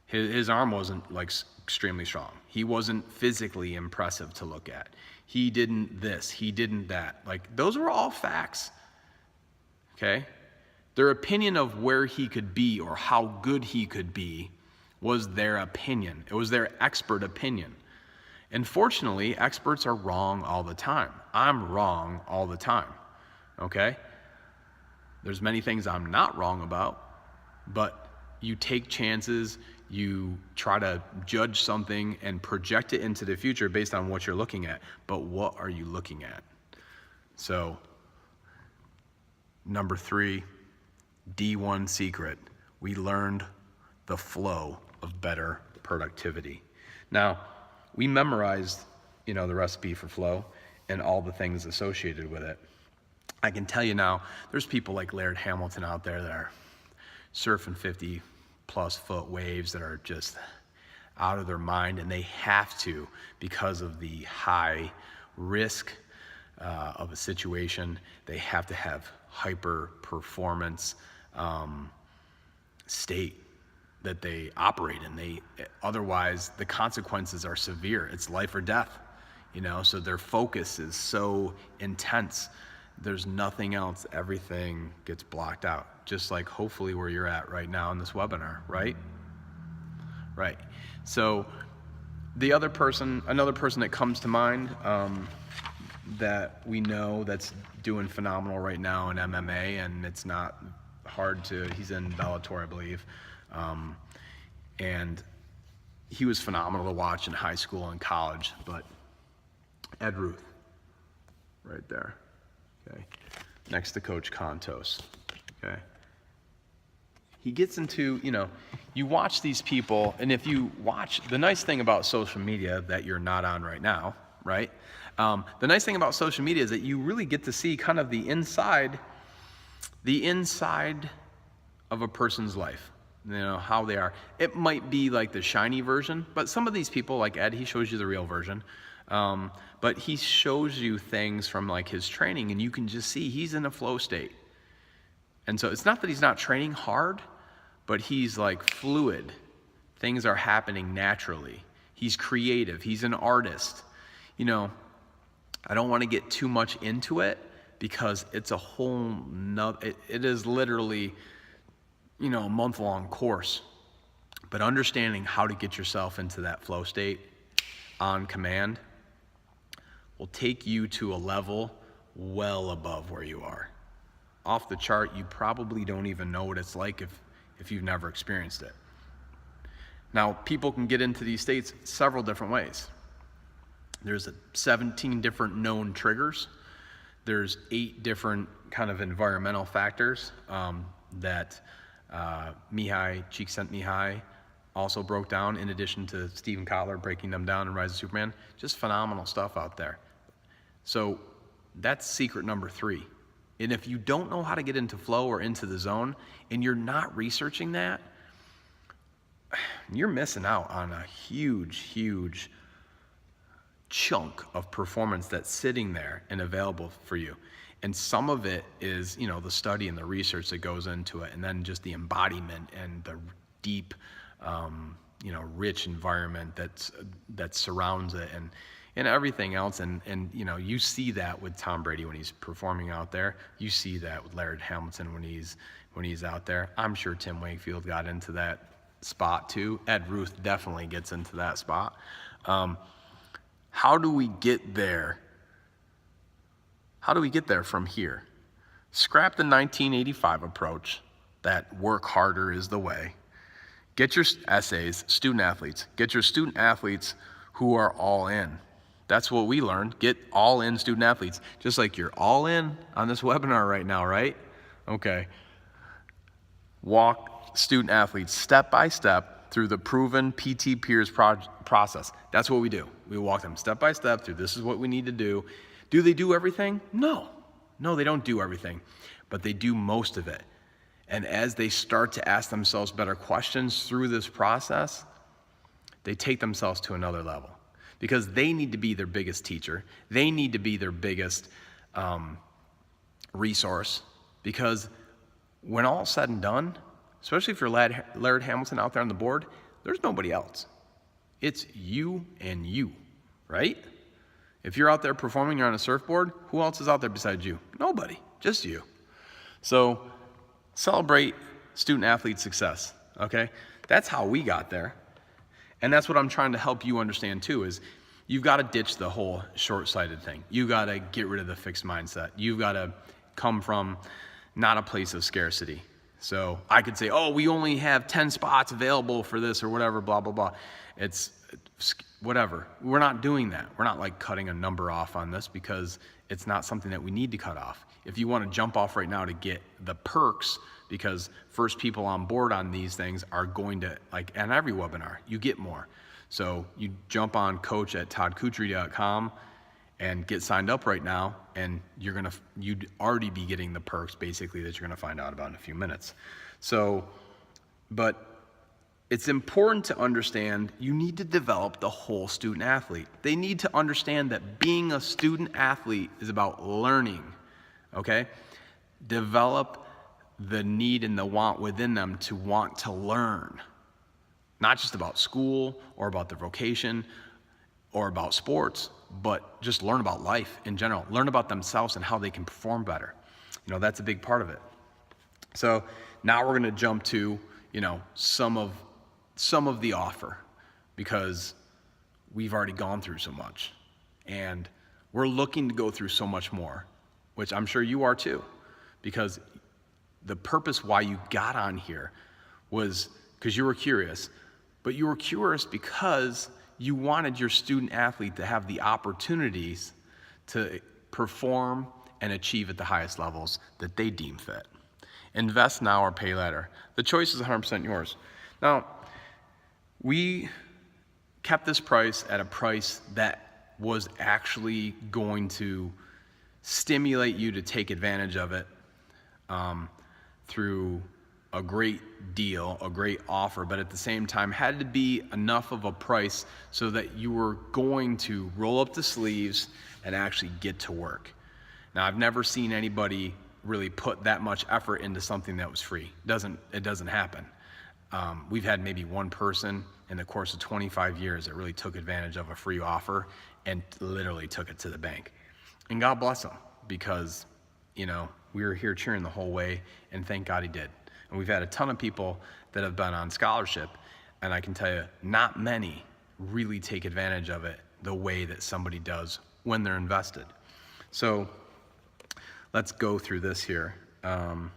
His arm wasn't like extremely strong. He wasn't physically impressive to look at. He didn't this, he didn't that. Like, those were all facts, okay? Their opinion of where he could be or how good he could be was their opinion. It was their expert opinion. And fortunately, experts are wrong all the time. I'm wrong all the time, okay? There's many things I'm not wrong about, but you take chances, you try to judge something and project it into the future based on what you're looking at. But what are you looking at? So, number 3, D1 secret. We learned the flow of better productivity. Now, we memorized, you know, the recipe for flow and all the things associated with it. I can tell you now, there's people like Laird Hamilton out there that are surfing 50+ foot waves that are just out of their mind, and they have to, because of the high risk of a situation. They have to have hyper performance state that they operate in. Otherwise the consequences are severe. It's life or death, you know, so their focus is so intense. There's nothing else. Everything gets blocked out, just like hopefully where you're at right now in this webinar, right? Right. So another person that comes to mind that we know that's doing phenomenal right now in MMA, and it's not hard to, he's in Bellator, I believe. And he was phenomenal to watch in high school and college, but Ed Ruth, right there, okay, next to Coach Kontos, okay. He gets into, you know, you watch these people, and if you watch, the nice thing about social media that you're not on right now, right? The nice thing about social media is that you really get to see kind of the inside of a person's life. You know, how they are. It might be like the shiny version, but some of these people, like Ed, he shows you the real version. But he shows you things from like his training, and you can just see he's in a flow state. And so it's not that he's not training hard, but he's like fluid. Things are happening naturally. He's creative. He's an artist. You know, I don't want to get too much into it because it's a whole nother, it is literally, you know, a month-long course. But understanding how to get yourself into that flow state on command will take you to a level well above where you are. Off the chart, you probably don't even know what it's like if you've never experienced it. Now, people can get into these states several different ways. There's 17 different known triggers. There's 8 different kind of environmental factors that Csikszentmihalyi also broke down, in addition to Stephen Kotler breaking them down in Rise of Superman. Just phenomenal stuff out there. So that's secret number 3. And if you don't know how to get into flow or into the zone, and you're not researching that, you're missing out on a huge, huge chunk of performance that's sitting there and available for you. And some of it is, you know, the study and the research that goes into it, and then just the embodiment and the deep rich environment that surrounds it, and everything else. And you see that with Tom Brady when he's performing out there. You see that with Laird Hamilton when he's out there. I'm sure Tim Wakefield got into that spot too. Ed Ruth definitely gets into that spot. How do we get there? How do we get there from here? Scrap the 1985 approach that work harder is the way. Get your essays, student athletes. Get your student athletes who are all in. That's what we learned. Get all in student athletes. Just like you're all in on this webinar right now, right? Okay. Walk student athletes step by step through the proven PT Peers process. That's what we do. We walk them step by step through this is what we need to do. Do they do everything? No, they don't do everything, but they do most of it. And as they start to ask themselves better questions through this process, they take themselves to another level because they need to be their biggest teacher. They need to be their biggest resource, because when all's said and done, especially if you're Laird Hamilton out there on the board, there's nobody else. It's you and you, right? If you're out there performing, you're on a surfboard, who else is out there besides you? Nobody, just you. So celebrate student athlete success, okay? That's how we got there. And that's what I'm trying to help you understand too, is you've got to ditch the whole short-sighted thing. You got to get rid of the fixed mindset. You've got to come from not a place of scarcity. So I could say, oh, we only have 10 spots available for this or whatever, blah, blah, blah. It's whatever. We're not doing that. We're not like cutting a number off on this because it's not something that we need to cut off. If you want to jump off right now to get the perks, because first people on board on these things are going to, like on every webinar, you get more. So you jump on coach@toddkutry.com and get signed up right now, and you'd already be getting the perks basically that you're gonna find out about in a few minutes. So, but it's important to understand you need to develop the whole student athlete. They need to understand that being a student athlete is about learning, okay? Develop the need and the want within them to want to learn. Not just about school or about their vocation or about sports, but just learn about life in general. Learn about themselves and how they can perform better. That's a big part of it. So now we're gonna jump to, some of the offer, because we've already gone through so much and we're looking to go through so much more, which I'm sure you are too, because the purpose why you got on here was because you were curious, but you were curious because you wanted your student athlete to have the opportunities to perform and achieve at the highest levels that they deem fit. Invest now or pay later. The choice is 100% yours. Now, we kept this price at a price that was actually going to stimulate you to take advantage of it through a great deal, a great offer, but at the same time had to be enough of a price so that you were going to roll up the sleeves and actually get to work. Now, I've never seen anybody really put that much effort into something that was free. It doesn't happen. We've had maybe one person in the course of 25 years that really took advantage of a free offer and literally took it to the bank. And God bless him, because, we were here cheering the whole way, and thank God he did. And we've had a ton of people that have been on scholarship, and I can tell you, not many really take advantage of it the way that somebody does when they're invested. So let's go through this here. Let's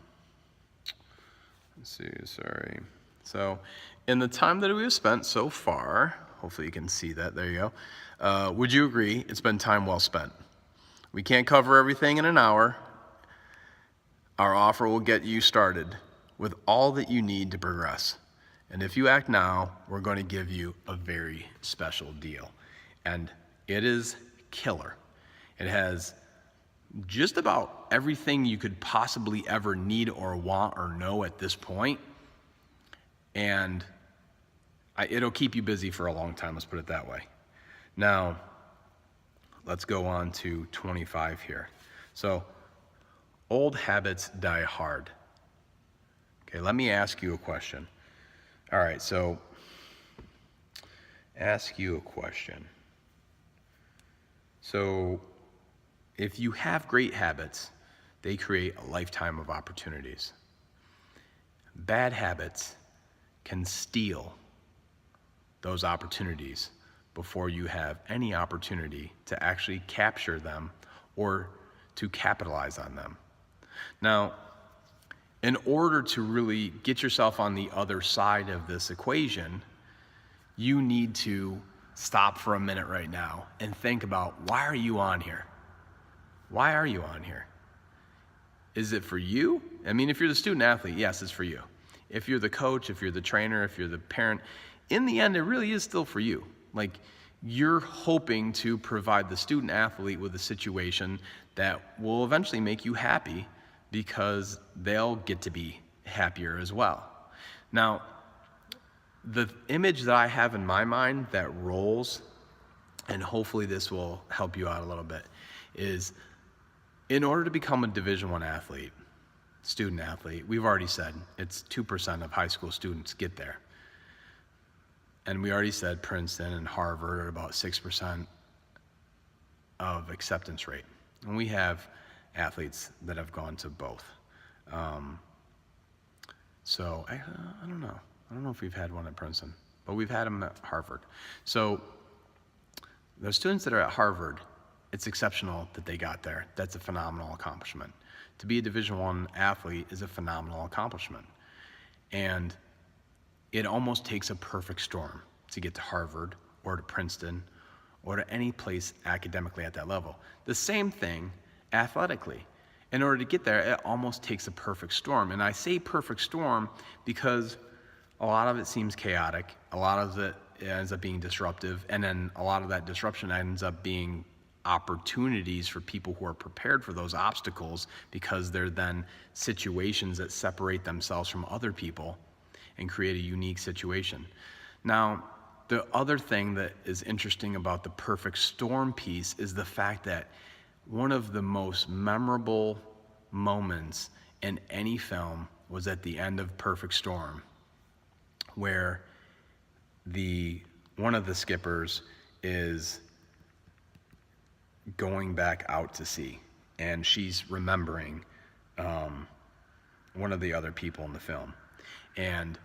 see, sorry. So in the time that we have spent so far, hopefully you can see that, there you go. Would you agree it's been time well spent? We can't cover everything in an hour. Our offer will get you started with all that you need to progress. And if you act now, we're going to give you a very special deal. And it is killer. It has just about everything you could possibly ever need or want or know at this point. And it'll keep you busy for a long time, let's put it that way. Now, let's go on to 25 here. So, old habits die hard. Okay, let me ask you a question. All right, so ask you a question. So, if you have great habits, they create a lifetime of opportunities. Bad habits can steal those opportunities before you have any opportunity to actually capture them or to capitalize on them. Now, in order to really get yourself on the other side of this equation, you need to stop for a minute right now and think about, why are you on here? Why are you on here? Is it for you? I mean, if you're the student athlete, yes, it's for you. If you're the coach, if you're the trainer, if you're the parent, in the end, it really is still for you. Like, you're hoping to provide the student athlete with a situation that will eventually make you happy, because they'll get to be happier as well. Now, the image that I have in my mind that rolls, and hopefully this will help you out a little bit, is in order to become a Division I athlete, student athlete, we've already said it's 2% of high school students get there. And we already said Princeton and Harvard are about 6% of acceptance rate. And we have athletes that have gone to both. So I don't know. I don't know if we've had one at Princeton, but we've had them at Harvard. So the students that are at Harvard, it's exceptional that they got there. That's a phenomenal accomplishment. To be a Division I athlete is a phenomenal accomplishment. And it almost takes a perfect storm to get to Harvard or to Princeton or to any place academically at that level. The same thing athletically. In order to get there, it almost takes a perfect storm. And I say perfect storm because a lot of it seems chaotic, a lot of it ends up being disruptive, and then a lot of that disruption ends up being opportunities for people who are prepared for those obstacles, because they're then situations that separate themselves from other people and create a unique situation. Now, the other thing that is interesting about the perfect storm piece is the fact that one of the most memorable moments in any film was at the end of Perfect Storm, where one of the skippers is going back out to sea, and she's remembering one of the other people in the film, and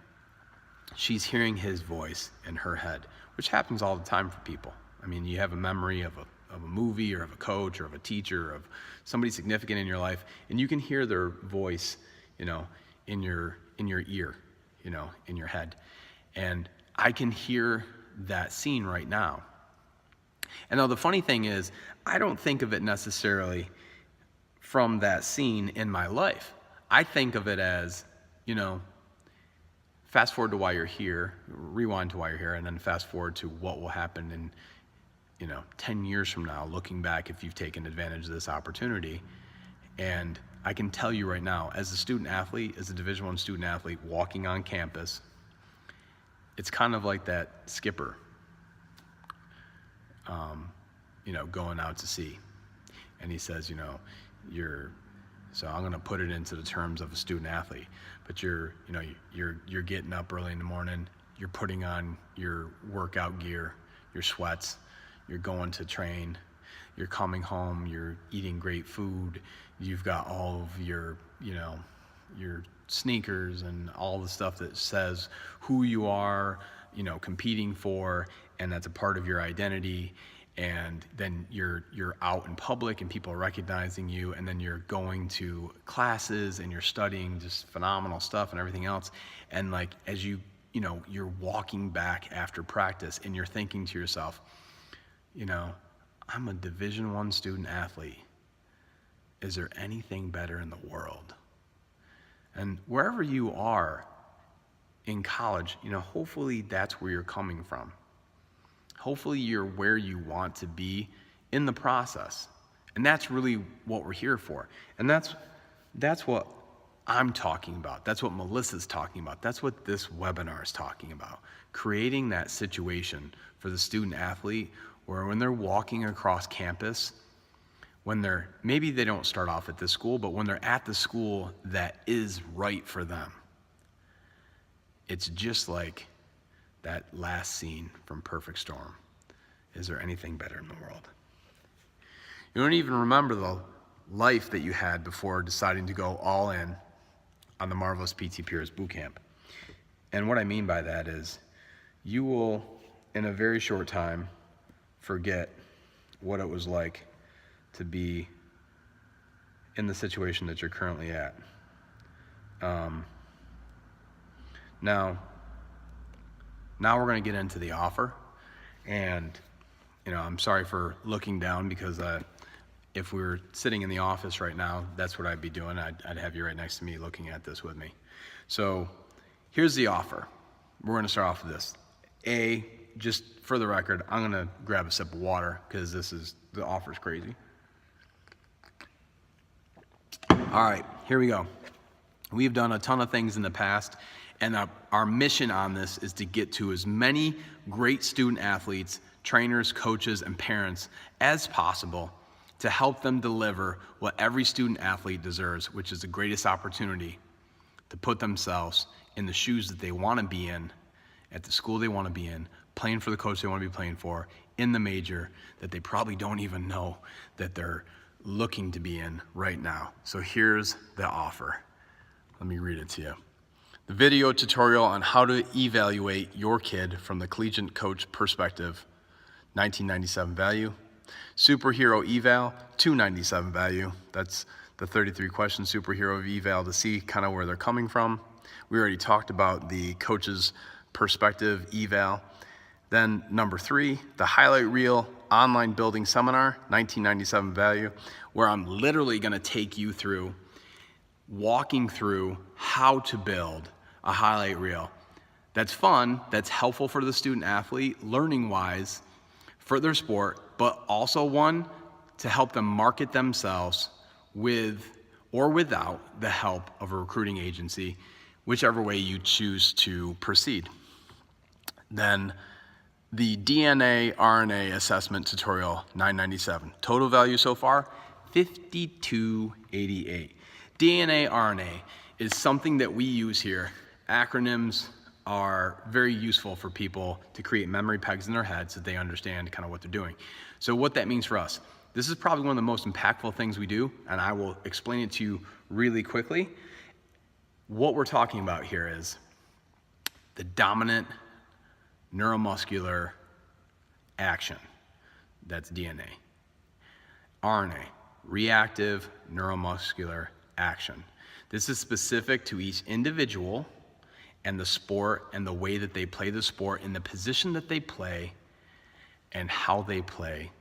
she's hearing his voice in her head, which happens all the time for people. I mean, you have a memory of a movie or of a coach or of a teacher, of somebody significant in your life, and you can hear their voice, in your ear, in your head. And I can hear that scene right now. And now the funny thing is, I don't think of it necessarily from that scene in my life. I think of it as, fast forward to why you're here, rewind to why you're here, and then fast forward to what will happen in 10 years from now, looking back, if you've taken advantage of this opportunity. And I can tell you right now, as a student athlete, as a Division I student athlete walking on campus, it's kind of like that skipper, going out to sea. And he says, so I'm going to put it into the terms of a student athlete, but you're getting up early in the morning, you're putting on your workout gear, your sweats, you're going to train, you're coming home, you're eating great food, you've got all of your sneakers and all the stuff that says who you are, competing for, and that's a part of your identity. And then you're out in public and people are recognizing you, and then you're going to classes and you're studying just phenomenal stuff and everything else. And as you're walking back after practice and you're thinking to yourself, I'm a Division I student athlete. Is there anything better in the world? And wherever you are in college, hopefully that's where you're coming from. Hopefully you're where you want to be in the process. And that's really what we're here for. And that's what I'm talking about. That's what Melissa's talking about. That's what this webinar is talking about. Creating that situation for the student athlete where when they're walking across campus, maybe they don't start off at this school, but when they're at the school that is right for them, it's just like that last scene from Perfect Storm. Is there anything better in the world? You don't even remember the life that you had before deciding to go all in on the Marvelous PT Peers Bootcamp. And what I mean by that is you will, in a very short time, forget what it was like to be in the situation that you're currently at. Now we're going to get into the offer, and I'm sorry for looking down, because if we were sitting in the office right now, that's what I'd be doing. I'd have you right next to me looking at this with me. So here's the offer. We're going to start off with this. Just for the record, I'm going to grab a sip of water because the offer's crazy. All right, here we go. We've done a ton of things in the past, and our mission on this is to get to as many great student athletes, trainers, coaches, and parents as possible to help them deliver what every student athlete deserves, which is the greatest opportunity to put themselves in the shoes that they want to be in, at the school they want to be in, playing for the coach they want to be playing for, in the major that they probably don't even know that they're looking to be in right now. So here's the offer. Let me read it to you. The video tutorial on how to evaluate your kid from the collegiate coach perspective, $19.97 value. Superhero eval, $2.97 value. That's the 33 question superhero eval to see kind of where they're coming from. We already talked about the coach's perspective eval. Then number 3, the highlight reel online building seminar, $19.97 value, where I'm literally going to take you through, walking through how to build a highlight reel. That's fun, that's helpful for the student athlete, learning wise, for their sport, but also one to help them market themselves with or without the help of a recruiting agency, whichever way you choose to proceed. Then the DNA RNA assessment tutorial, $9.97. Total value so far, $52.88. DNA RNA is something that we use here. Acronyms are very useful for people to create memory pegs in their heads so that they understand kind of what they're doing. So what that means for us, this is probably one of the most impactful things we do, and I will explain it to you really quickly. What we're talking about here is the dominant neuromuscular action. That's DNA. RNA, reactive neuromuscular action. This is specific to each individual and the sport and the way that they play the sport and the position that they play and how they play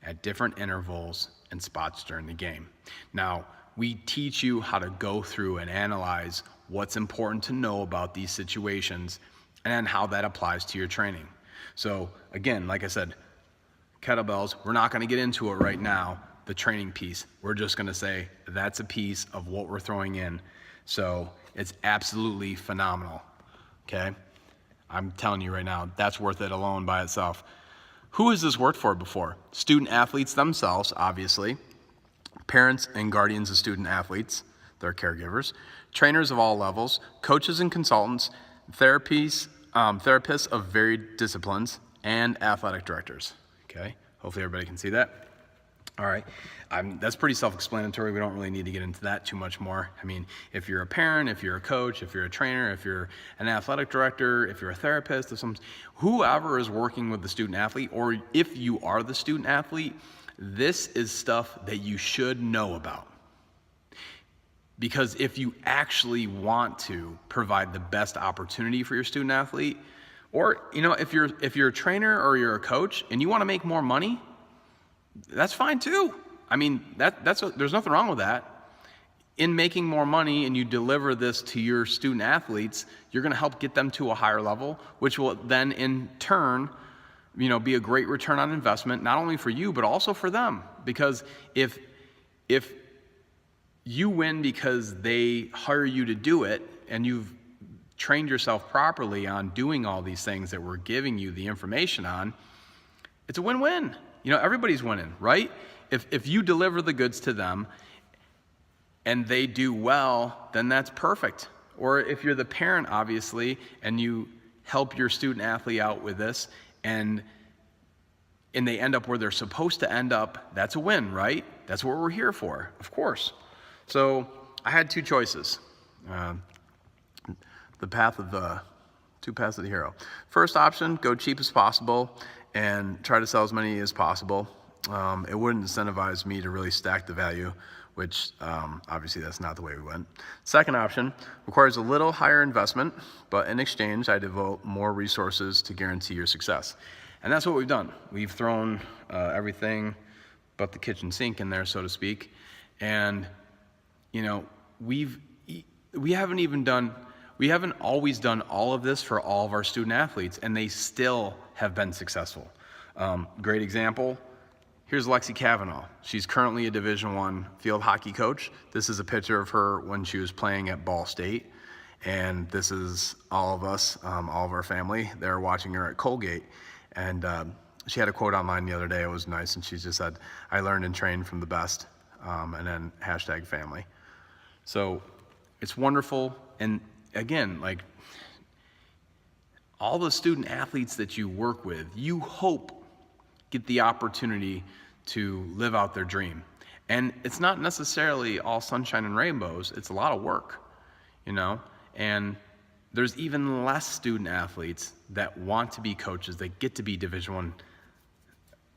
at different intervals and spots during the game. Now, we teach you how to go through and analyze what's important to know about these situations and how that applies to your training. So again, like I said, kettlebells, we're not going to get into it right now, the training piece. We're just going to say that's a piece of what we're throwing in. So it's absolutely phenomenal, okay? I'm telling you right now, that's worth it alone by itself. Who has this worked for before? Student athletes themselves, obviously, parents and guardians of student athletes, their caregivers, trainers of all levels, coaches and consultants, therapists of varied disciplines, and athletic directors, okay? Hopefully everybody can see that. All right, that's pretty self-explanatory. We don't really need to get into that too much more. I mean, if you're a parent, if you're a coach, if you're a trainer, if you're an athletic director, if you're a therapist, whoever is working with the student athlete, or if you are the student athlete, this is stuff that you should know about. Because if you actually want to provide the best opportunity for your student athlete, or if you're a trainer or you're a coach and you want to make more money, that's fine too. I mean, there's nothing wrong with that. In making more money and you deliver this to your student athletes, you're going to help get them to a higher level, which will then in turn, be a great return on investment, not only for you, but also for them. Because if you win because they hire you to do it and you've trained yourself properly on doing all these things that we're giving you the information on, it's a win-win. Everybody's winning, right? If you deliver the goods to them and they do well, then that's perfect. Or if you're the parent, obviously, and you help your student athlete out with this, and they end up where they're supposed to end up, that's a win, right? That's what we're here for, of course. So I had two choices. Two paths of the hero. First option, go cheap as possible and try to sell as many as possible. It wouldn't incentivize me to really stack the value, which obviously that's not the way we went. Second option requires a little higher investment, but in exchange, I devote more resources to guarantee your success. And that's what we've done. We've thrown everything but the kitchen sink in there, so to speak. And, you know, we haven't always done all of this for all of our student athletes, and they still have been successful. Great example. Here's Lexi Kavanaugh. She's currently a Division I field hockey coach. This is a picture of her when she was playing at Ball State. And this is all of us, all of our family. They're watching her at Colgate. And she had a quote online the other day. It was nice. And she just said, "I learned and trained from the best." And then #family. So it's wonderful. And again, like all the student athletes that you work with, you hope get the opportunity to live out their dream. And it's not necessarily all sunshine and rainbows. It's a lot of work, you know? And there's even less student athletes that want to be coaches, that get to be Division I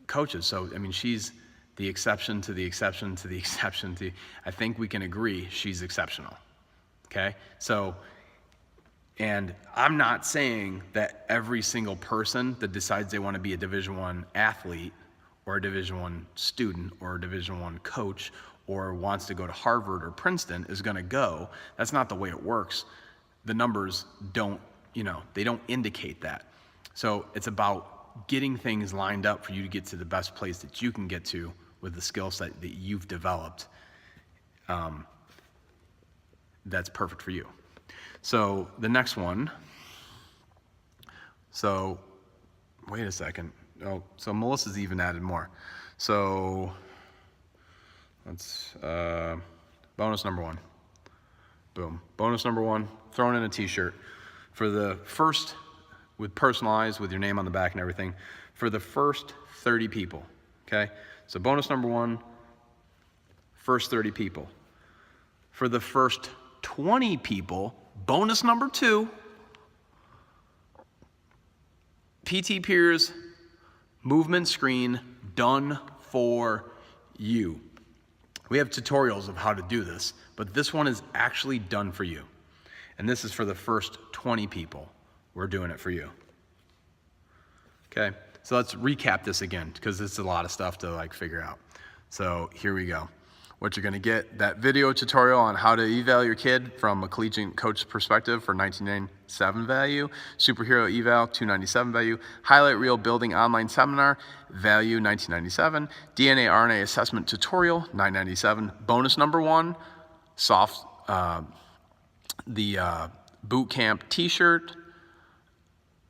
coaches. So, I mean, she's the exception to the exception to the exception to, I think we can agree she's exceptional, okay? So, and I'm not saying that every single person that decides they want to be a Division I athlete or a Division I student or a Division I coach or wants to go to Harvard or Princeton is going to go. That's not the way it works. The numbers don't, they don't indicate that. So it's about getting things lined up for you to get to the best place that you can get to with the skill set that you've developed. That's perfect for you. So the next one, so wait a second. Oh, so Melissa's even added more. So let's, bonus number one. Boom. Bonus number one, thrown in a t-shirt. For the first, with personalized, with your name on the back and everything, for the first 30 people, okay? So bonus number one, first 30 people. For the first 20 people, bonus number two, PT Peers movement screen done for you. We have tutorials of how to do this, but this one is actually done for you. And this is for the first 20 people. We're doing it for you. Okay, so let's recap this again, because it's a lot of stuff to figure out. So here we go. What you're gonna get, that video tutorial on how to eval your kid from a collegiate coach perspective for $19.97 value, superhero eval, $297 value, highlight reel building online seminar, value $19.97, DNA RNA assessment tutorial, $9.97, bonus number one, the boot camp t-shirt,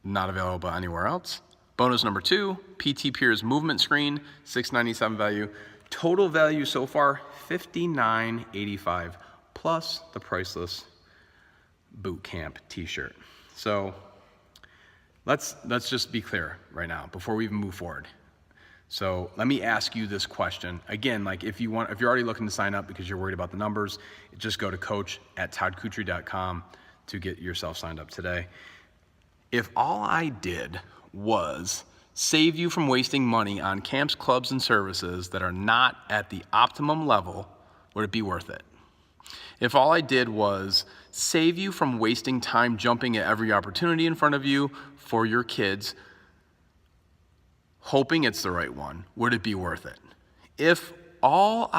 not available anywhere else. Bonus number two, PT Peers movement screen, $6.97 value. Total value so far, $59.85 plus the priceless boot camp t-shirt. So let's just be clear right now before we even move forward. So let me ask you this question again. If you're already looking to sign up because you're worried about the numbers, just go to coach@toddkutry.com to get yourself signed up today. If all I did was save you from wasting money on camps, clubs, and services that are not at the optimum level, would it be worth it? If all I did was save you from wasting time jumping at every opportunity in front of you for your kids, hoping it's the right one, would it be worth it? If all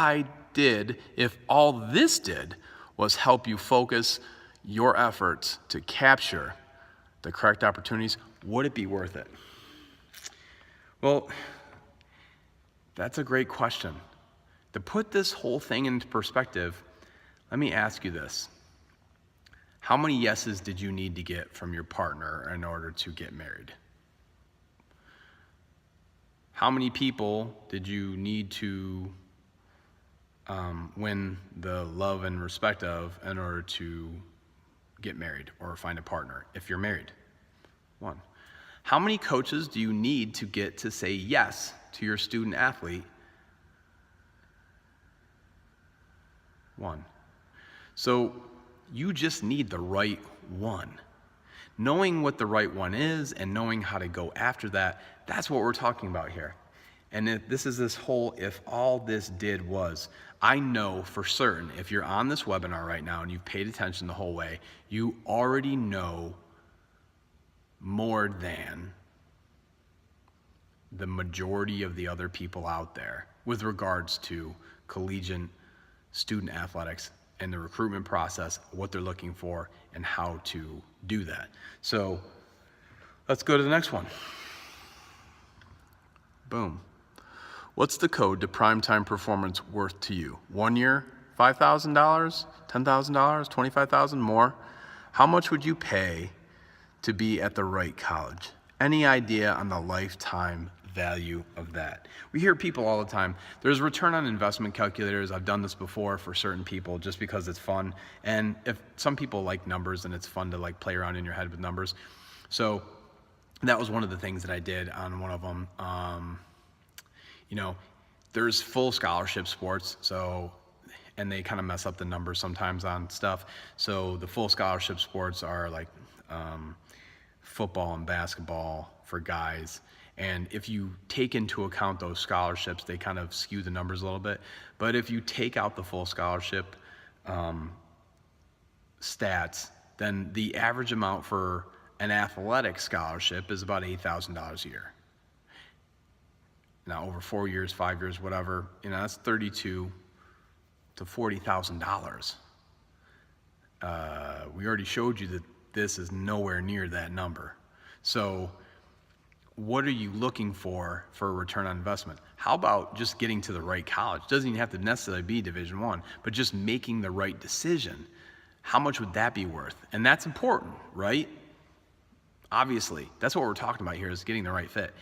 this did was help you focus your efforts to capture the correct opportunities, would it be worth it? Well, that's a great question. To put this whole thing into perspective, let me ask you this. How many yeses did you need to get from your partner in order to get married? How many people did you need to win the love and respect of in order to get married or find a partner if you're married? One. How many coaches do you need to get to say yes to your student athlete? One. So you just need the right one. Knowing what the right one is and knowing how to go after that, that's what we're talking about here. And this is this whole, if all this did was, I know for certain, if you're on this webinar right now and you've paid attention the whole way, you already know more than the majority of the other people out there with regards to collegiate student athletics and the recruitment process, what they're looking for, and how to do that. So let's go to the next one. Boom. What's the code to primetime performance worth to you? 1 year, $5,000, $10,000, $25,000 more? How much would you pay to be at the right college? Any idea on the lifetime value of that? We hear people all the time, there's return on investment calculators. I've done this before for certain people just because it's fun. And if some people like numbers and it's fun to like play around in your head with numbers. So that was one of the things that I did on one of them. There's full scholarship sports, and they kind of mess up the numbers sometimes on stuff. So the full scholarship sports are like football and basketball for guys. And if you take into account those scholarships, they kind of skew the numbers a little bit. But if you take out the full scholarship stats, then the average amount for an athletic scholarship is about $8,000 a year. Now, over 4 years, 5 years, whatever, that's $32,000 to $40,000. We already showed you that this is nowhere near that number. So what are you looking for a return on investment? How about just getting to the right college? Doesn't even have to necessarily be Division I, but just making the right decision. How much would that be worth? And that's important, right? Obviously, that's what we're talking about here, is getting the right fit.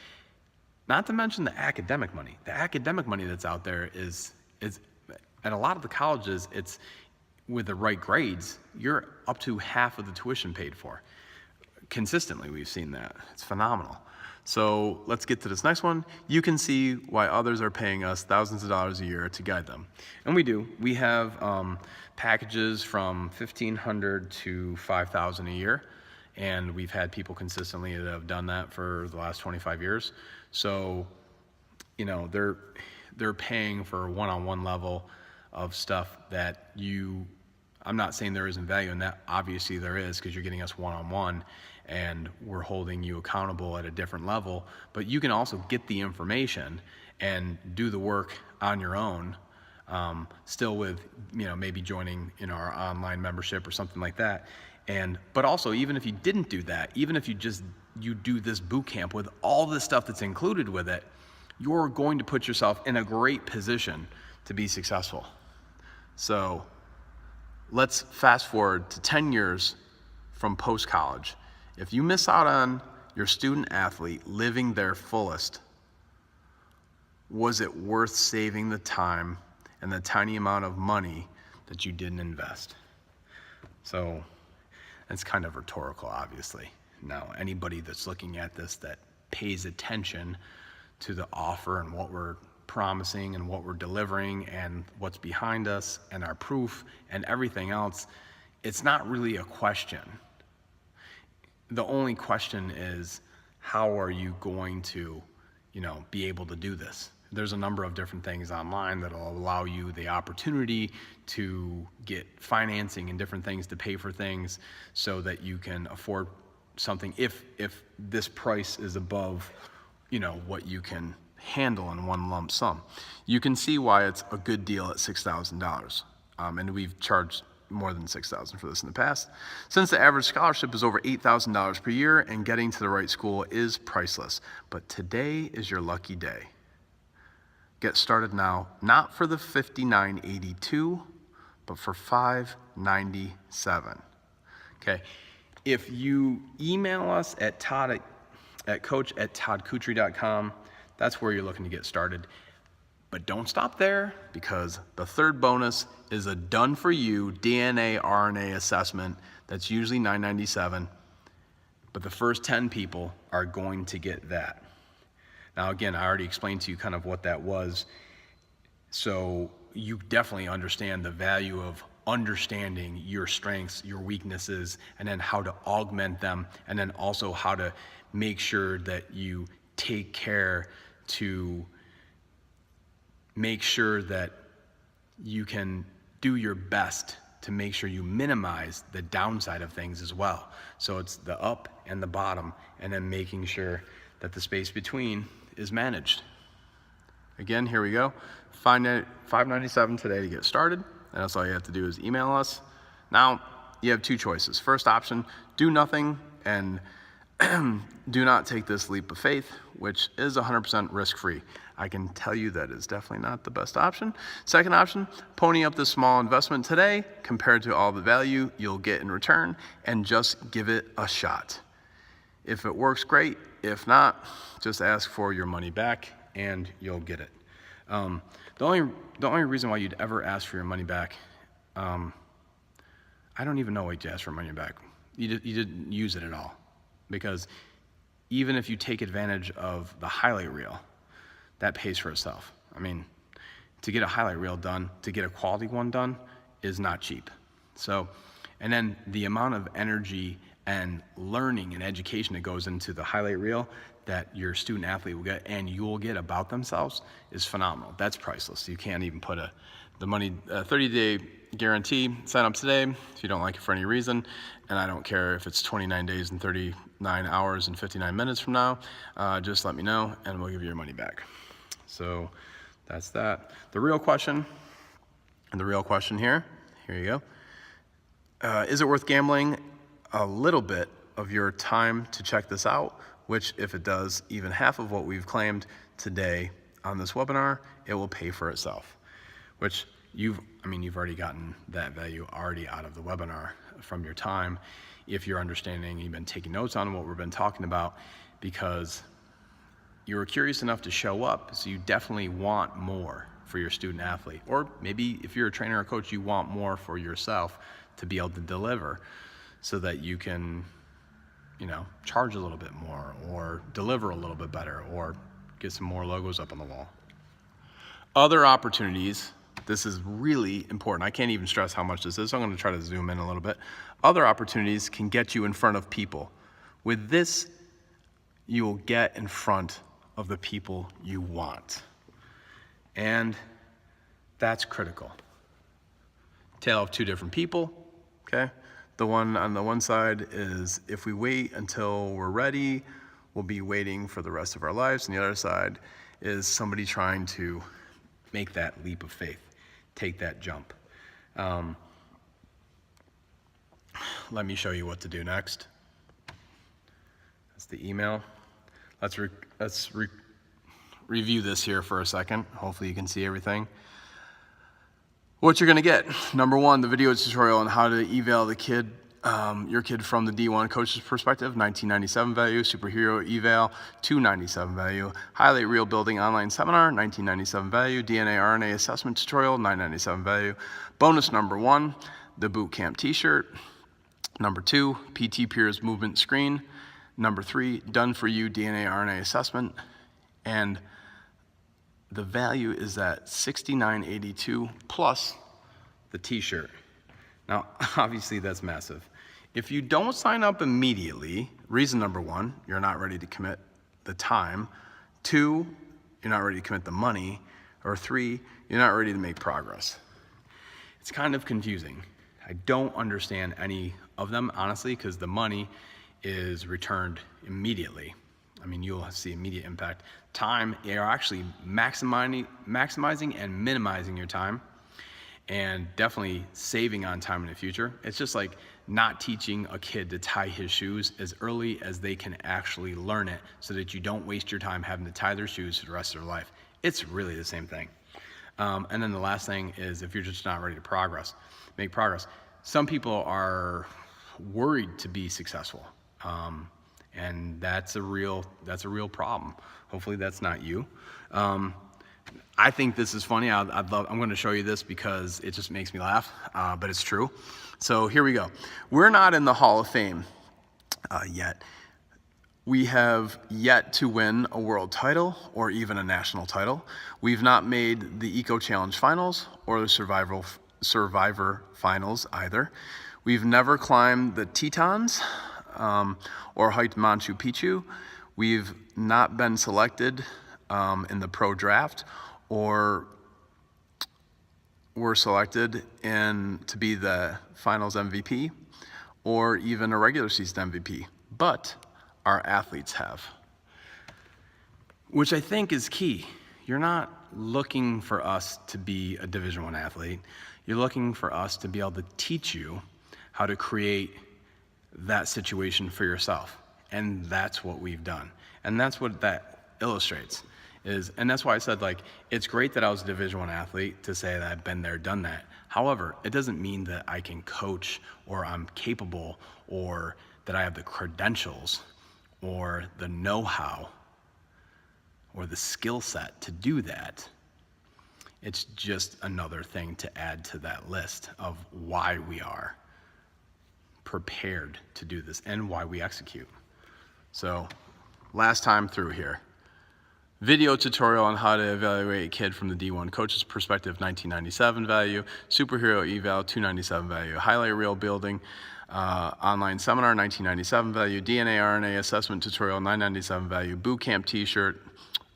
Not to mention the academic money. The academic money that's out there is at a lot of the colleges, it's with the right grades, you're up to half of the tuition paid for. Consistently, we've seen that. It's phenomenal. So let's get to this next one. You can see why others are paying us thousands of dollars a year to guide them. And we do. We have packages from $1,500 to $5,000 a year. And we've had people consistently that have done that for the last 25 years. So, they're paying for a one-on-one level of stuff that I'm not saying there isn't value in that. Obviously there is, because you're getting us one-on-one and we're holding you accountable at a different level. But you can also get the information and do the work on your own, still with, maybe joining, our online membership or something like that. But also, even if you didn't do that, even if you do this boot camp with all the stuff that's included with it, you're going to put yourself in a great position to be successful. So let's fast forward to 10 years from post-college. If you miss out on your student athlete living their fullest, was it worth saving the time and the tiny amount of money that you didn't invest? So it's kind of rhetorical, obviously. Now, anybody that's looking at this that pays attention to the offer and what we're promising and what we're delivering and what's behind us and our proof and everything else, it's not really a question. The only question is, how are you going to, be able to do this? There's a number of different things online that'll allow you the opportunity to get financing and different things to pay for things so that you can afford something if this price is above, what you can handle in one lump sum. You can see why it's a good deal at $6,000. And we've charged more than $6,000 for this in the past. Since the average scholarship is over $8,000 per year and getting to the right school is priceless. But today is your lucky day. Get started now, not for the $59.82, but for $597. Okay. If you email us at coach@toddkutry.com, that's where you're looking to get started. But don't stop there, because the third bonus is a done-for-you DNA RNA assessment that's usually $997. but the first 10 people are going to get that. Now, again, I already explained to you kind of what that was, so you definitely understand the value of understanding your strengths, your weaknesses, and then how to augment them, and then also how to make sure that you take care to make sure that you can do your best to make sure you minimize the downside of things as well. So it's the up and the bottom, and then making sure that the space between is managed. Again, here we go. $597 today to get started. And that's all you have to do is email us. Now, you have two choices. First option, do nothing and do not take this leap of faith, which is 100% risk-free. I can tell you that is definitely not the best option. Second option, pony up this small investment today compared to all the value you'll get in return, and just give it a shot. If it works, great. If not, just ask for your money back and you'll get it. The only reason why you'd ever ask for your money back, I don't even know why you'd ask for money back. You didn't use it at all. Because even if you take advantage of the highlight reel, that pays for itself. I mean, to get a highlight reel done, to get a quality one done, is not cheap. So, and then the amount of energy and learning and education that goes into the highlight reel that your student athlete will get and you'll get about themselves is phenomenal. That's priceless. You can't even put the money, 30-day guarantee, sign up today if you don't like it for any reason. And I don't care if it's 29 days and 39 hours and 59 minutes from now, just let me know and we'll give you your money back. So that's that. The real question here you go. Is it worth gambling a little bit of your time to check this out? Which, if it does even half of what we've claimed today on this webinar, it will pay for itself. Which you've already gotten that value already out of the webinar from your time, if you're understanding, you've been taking notes on what we've been talking about, because you were curious enough to show up, so you definitely want more for your student athlete. Or maybe if you're a trainer or coach, you want more for yourself to be able to deliver so that you can, charge a little bit more or deliver a little bit better or get some more logos up on the wall. Other opportunities, this is really important. I can't even stress how much this is, so I'm going to try to zoom in a little bit. Other opportunities can get you in front of people. With this, you will get in front of the people you want. And that's critical. Tale of two different people, okay? The one on the one side is, if we wait until we're ready, we'll be waiting for the rest of our lives. And the other side is somebody trying to make that leap of faith, take that jump. Let me show you what to do next. That's the email. Let's review this here for a second. Hopefully you can see everything. What you're gonna get, number one, the video tutorial on how to eval the kid, your kid from the D1 coach's perspective, 1997 value, superhero eval, 297 value, highlight reel building online seminar, 1997 value, DNA RNA assessment tutorial, 997 value. Bonus number one, the boot camp t-shirt. Number two, PT Peers movement screen. Number three, done for you DNA RNA assessment. And the value is at $69.82 plus the t-shirt. Now, obviously that's massive. If you don't sign up immediately, reason number one, you're not ready to commit the time. Two, you're not ready to commit the money. Or three, you're not ready to make progress. It's kind of confusing. I don't understand any of them, honestly, because the money is returned immediately. I mean, you'll see immediate impact. Time, you're actually maximizing and minimizing your time, and definitely saving on time in the future. It's just like not teaching a kid to tie his shoes as early as they can actually learn it, so that you don't waste your time having to tie their shoes for the rest of their life. It's really the same thing. And then the last thing is, if you're just not ready to make progress. Some people are worried to be successful. And that's a real problem. Hopefully that's not you. I think this is funny. I'm going to show you this because it just makes me laugh, but it's true. So here we go. We're not in the Hall of Fame yet, We have yet to win a world title or even a national title. We've not made the Eco Challenge finals or the Survivor finals either. We've never climbed the Tetons or hiked Machu Picchu. We've not been selected in the pro draft or were selected to be the finals MVP or even a regular season MVP. But our athletes have, which I think is key. You're not looking for us to be a Division I athlete. You're looking for us to be able to teach you how to create that situation for yourself. And that's what we've done. And that's what that illustrates and that's why I said, like, it's great that I was a Division I athlete to say that I've been there, done that. However, it doesn't mean that I can coach or I'm capable or that I have the credentials or the know-how or the skill set to do that. It's just another thing to add to that list of why we are prepared to do this and why we execute. So, last time through here. Video tutorial on how to evaluate a kid from the D1 coach's perspective, 1997 value. Superhero eval, 297 value. Highlight reel building, online seminar, 1997 value. DNA RNA assessment tutorial, 997 value. Boot camp t-shirt,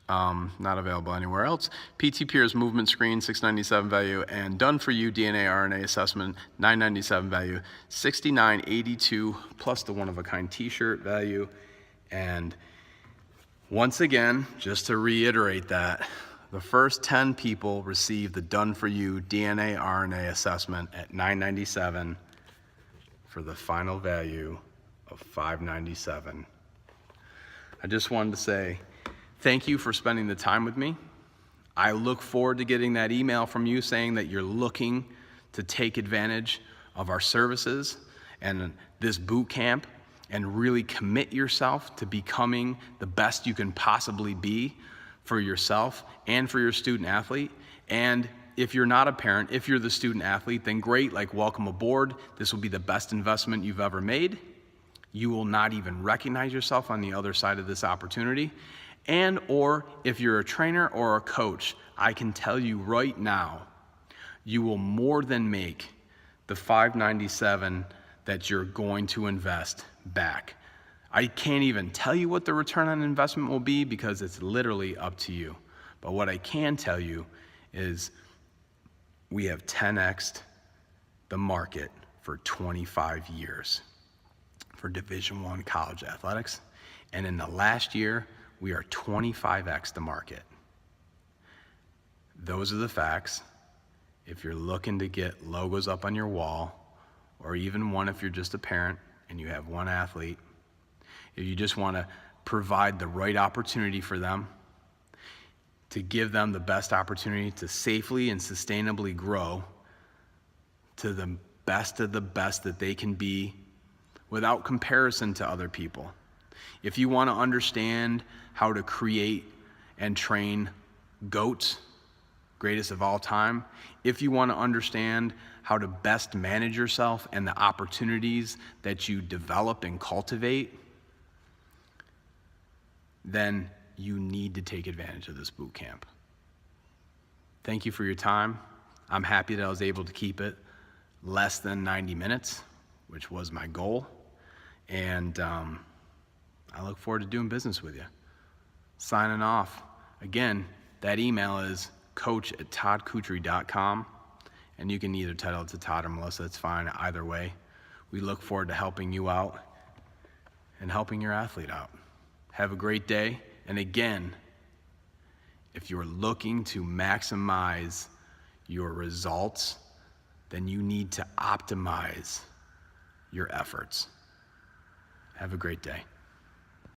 not available anywhere else. PT Peers movement screen, 697 value. And done for you DNA RNA assessment, 997 value. 6982 plus the one-of-a-kind t-shirt value. And once again, just to reiterate that, the first 10 people receive the Done For You DNA RNA assessment at $997 for the final value of $597. I just wanted to say thank you for spending the time with me. I look forward to getting that email from you saying that you're looking to take advantage of our services and this boot camp and really commit yourself to becoming the best you can possibly be for yourself and for your student athlete. And if you're not a parent, if you're the student athlete, then great, like, welcome aboard. This will be the best investment you've ever made. You will not even recognize yourself on the other side of this opportunity. And or if you're a trainer or a coach, I can tell you right now, you will more than make the $597 that you're going to invest back. I can't even tell you what the return on investment will be because it's literally up to you. But what I can tell you is we have 10x'd the market for 25 years for Division I college athletics. And in the last year, we are 25x the market. Those are the facts. If you're looking to get logos up on your wall, or even one if you're just a parent and you have one athlete, if you just want to provide the right opportunity for them, to give them the best opportunity to safely and sustainably grow to the best of the best that they can be without comparison to other people. If you want to understand how to create and train GOATs, greatest of all time, if you want to understand how to best manage yourself and the opportunities that you develop and cultivate, then you need to take advantage of this boot camp. Thank you for your time. I'm happy that I was able to keep it less than 90 minutes, which was my goal. And I look forward to doing business with you. Signing off. Again, that email is coach@toddkutry.com. And you can either title it to Todd or Melissa, it's fine, either way. We look forward to helping you out and helping your athlete out. Have a great day. And again, if you're looking to maximize your results, then you need to optimize your efforts. Have a great day.